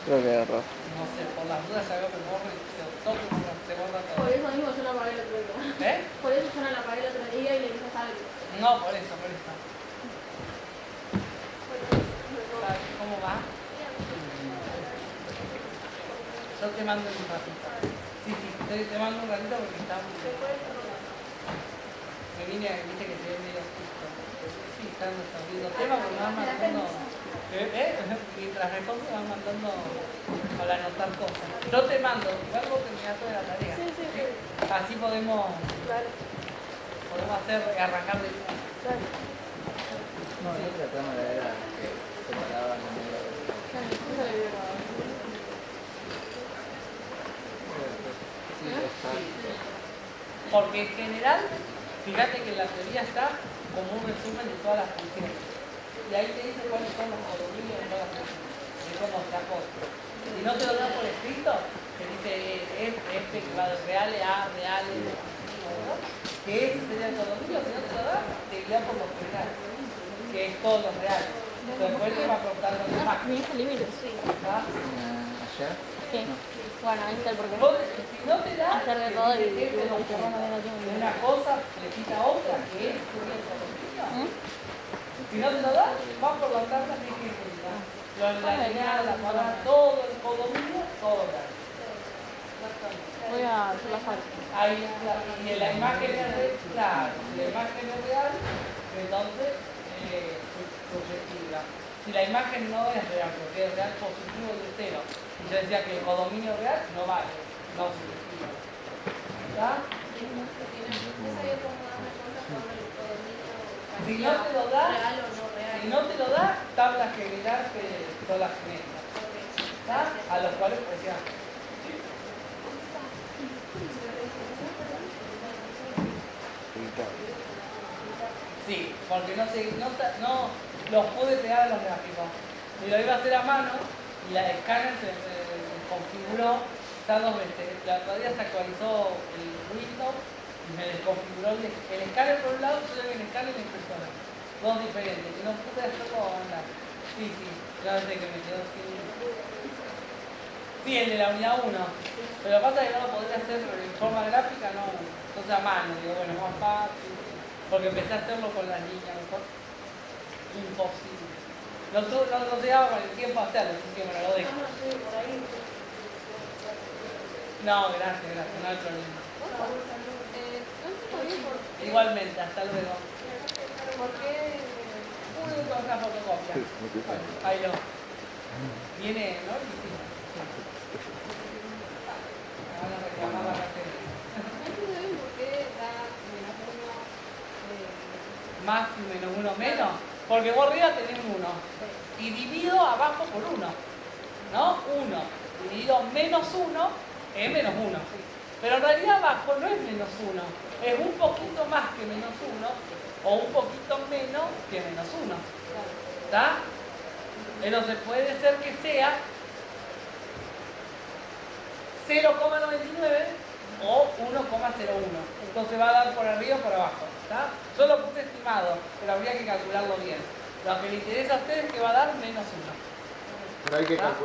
Creo que era rojo. No sé, por las dudas ya veo que borro y se toca y se borra por todo. eso mismo yo la apagué el otro día. ¿Eh? Por eso yo no la apagué el otro día y le dije algo. No, por eso. ¿Sabes cómo va? Yo te mando un ratito. Sí, te mando un ratito porque está muy bien. me vine, viste que se ve medio justo. Sí, están resolviendo temas, pero me van mandando. Mientras respondo me van mandando para anotar cosas. Yo te mando, igual vos terminás toda la tarea. Sí. Así podemos Claro. arrancar de nuevo. Claro. No, la otra cámara era que separaba la media. Sí, está. Porque en general, fíjate que en la teoría está como un resumen de todas las funciones. Y ahí te dice cuáles son los codominios de todas las funciones. Y cómo está todo. Si no te lo da por escrito, te dice F que va de reales a reales, ¿no? Que ese sería el codominio. Si no te lo da, te guía por lo general, que es todo lo real. Después te va preguntando lo más. Mi hijo límite, sí. ¿Está? ¿Allá? Sí. Bueno, ahí está el porqué. Vos, si no te da, Hacer de te todo y dice F no no no puede. tiene De una cosa le quita otra, que es el codominio. Si no te lo da, vas por la tabla de que la lineal, la cuadrada, todo el codominio, todo real. Voy a hacer la falta. Ahí, y en la imagen es real, claro, si la imagen es real, entonces subjetiva. Si la imagen no es real, porque es real positivo de cero, y yo decía que el codominio real no vale, no subjetivo. ¿Está? Si no te lo da, si no te lo da, tablas general que son las genéticas. ¿Está? A los cuales presionamos. Sí, porque no los pude pegar a los gráficos. Y lo iba a hacer a mano y la escáner se configuró, está 2 veces. La otra día se actualizó el Windows y me desconfiguró el escáner por un lado, yo el escáner y la impresora. Dos diferentes, y no pude hacerlo andar. Sí, ya sé que me quedó sin. Sí, el de la unidad 1. Pero lo que pasa es que no lo podría hacer en forma gráfica, no. Entonces a mano, digo, bueno, es más fácil. Porque empecé a hacerlo con las líneas, mejor. Imposible. No llegaba con el tiempo a hacerlo, así que me lo dejo. No, gracias, no hay problema. Igualmente, hasta luego. ¿Por qué? Con una fotocopia. Bueno, ahí lo. Viene, ¿no? Me van a reclamar la cartera. Más y menos 1 menos, porque vos arriba tenés un 1 y divido abajo por 1, ¿no? 1 dividido menos 1 es menos 1, pero en realidad abajo no es menos 1, es un poquito más que menos 1 o un poquito menos que menos 1, ¿está? Entonces puede ser que sea 0,99 o 1,01. Entonces va a dar por arriba o por abajo. ¿Está? Yo lo puse estimado, pero habría que calcularlo bien. Lo que le interesa a ustedes es que va a dar menos 1. Pero hay que calcular.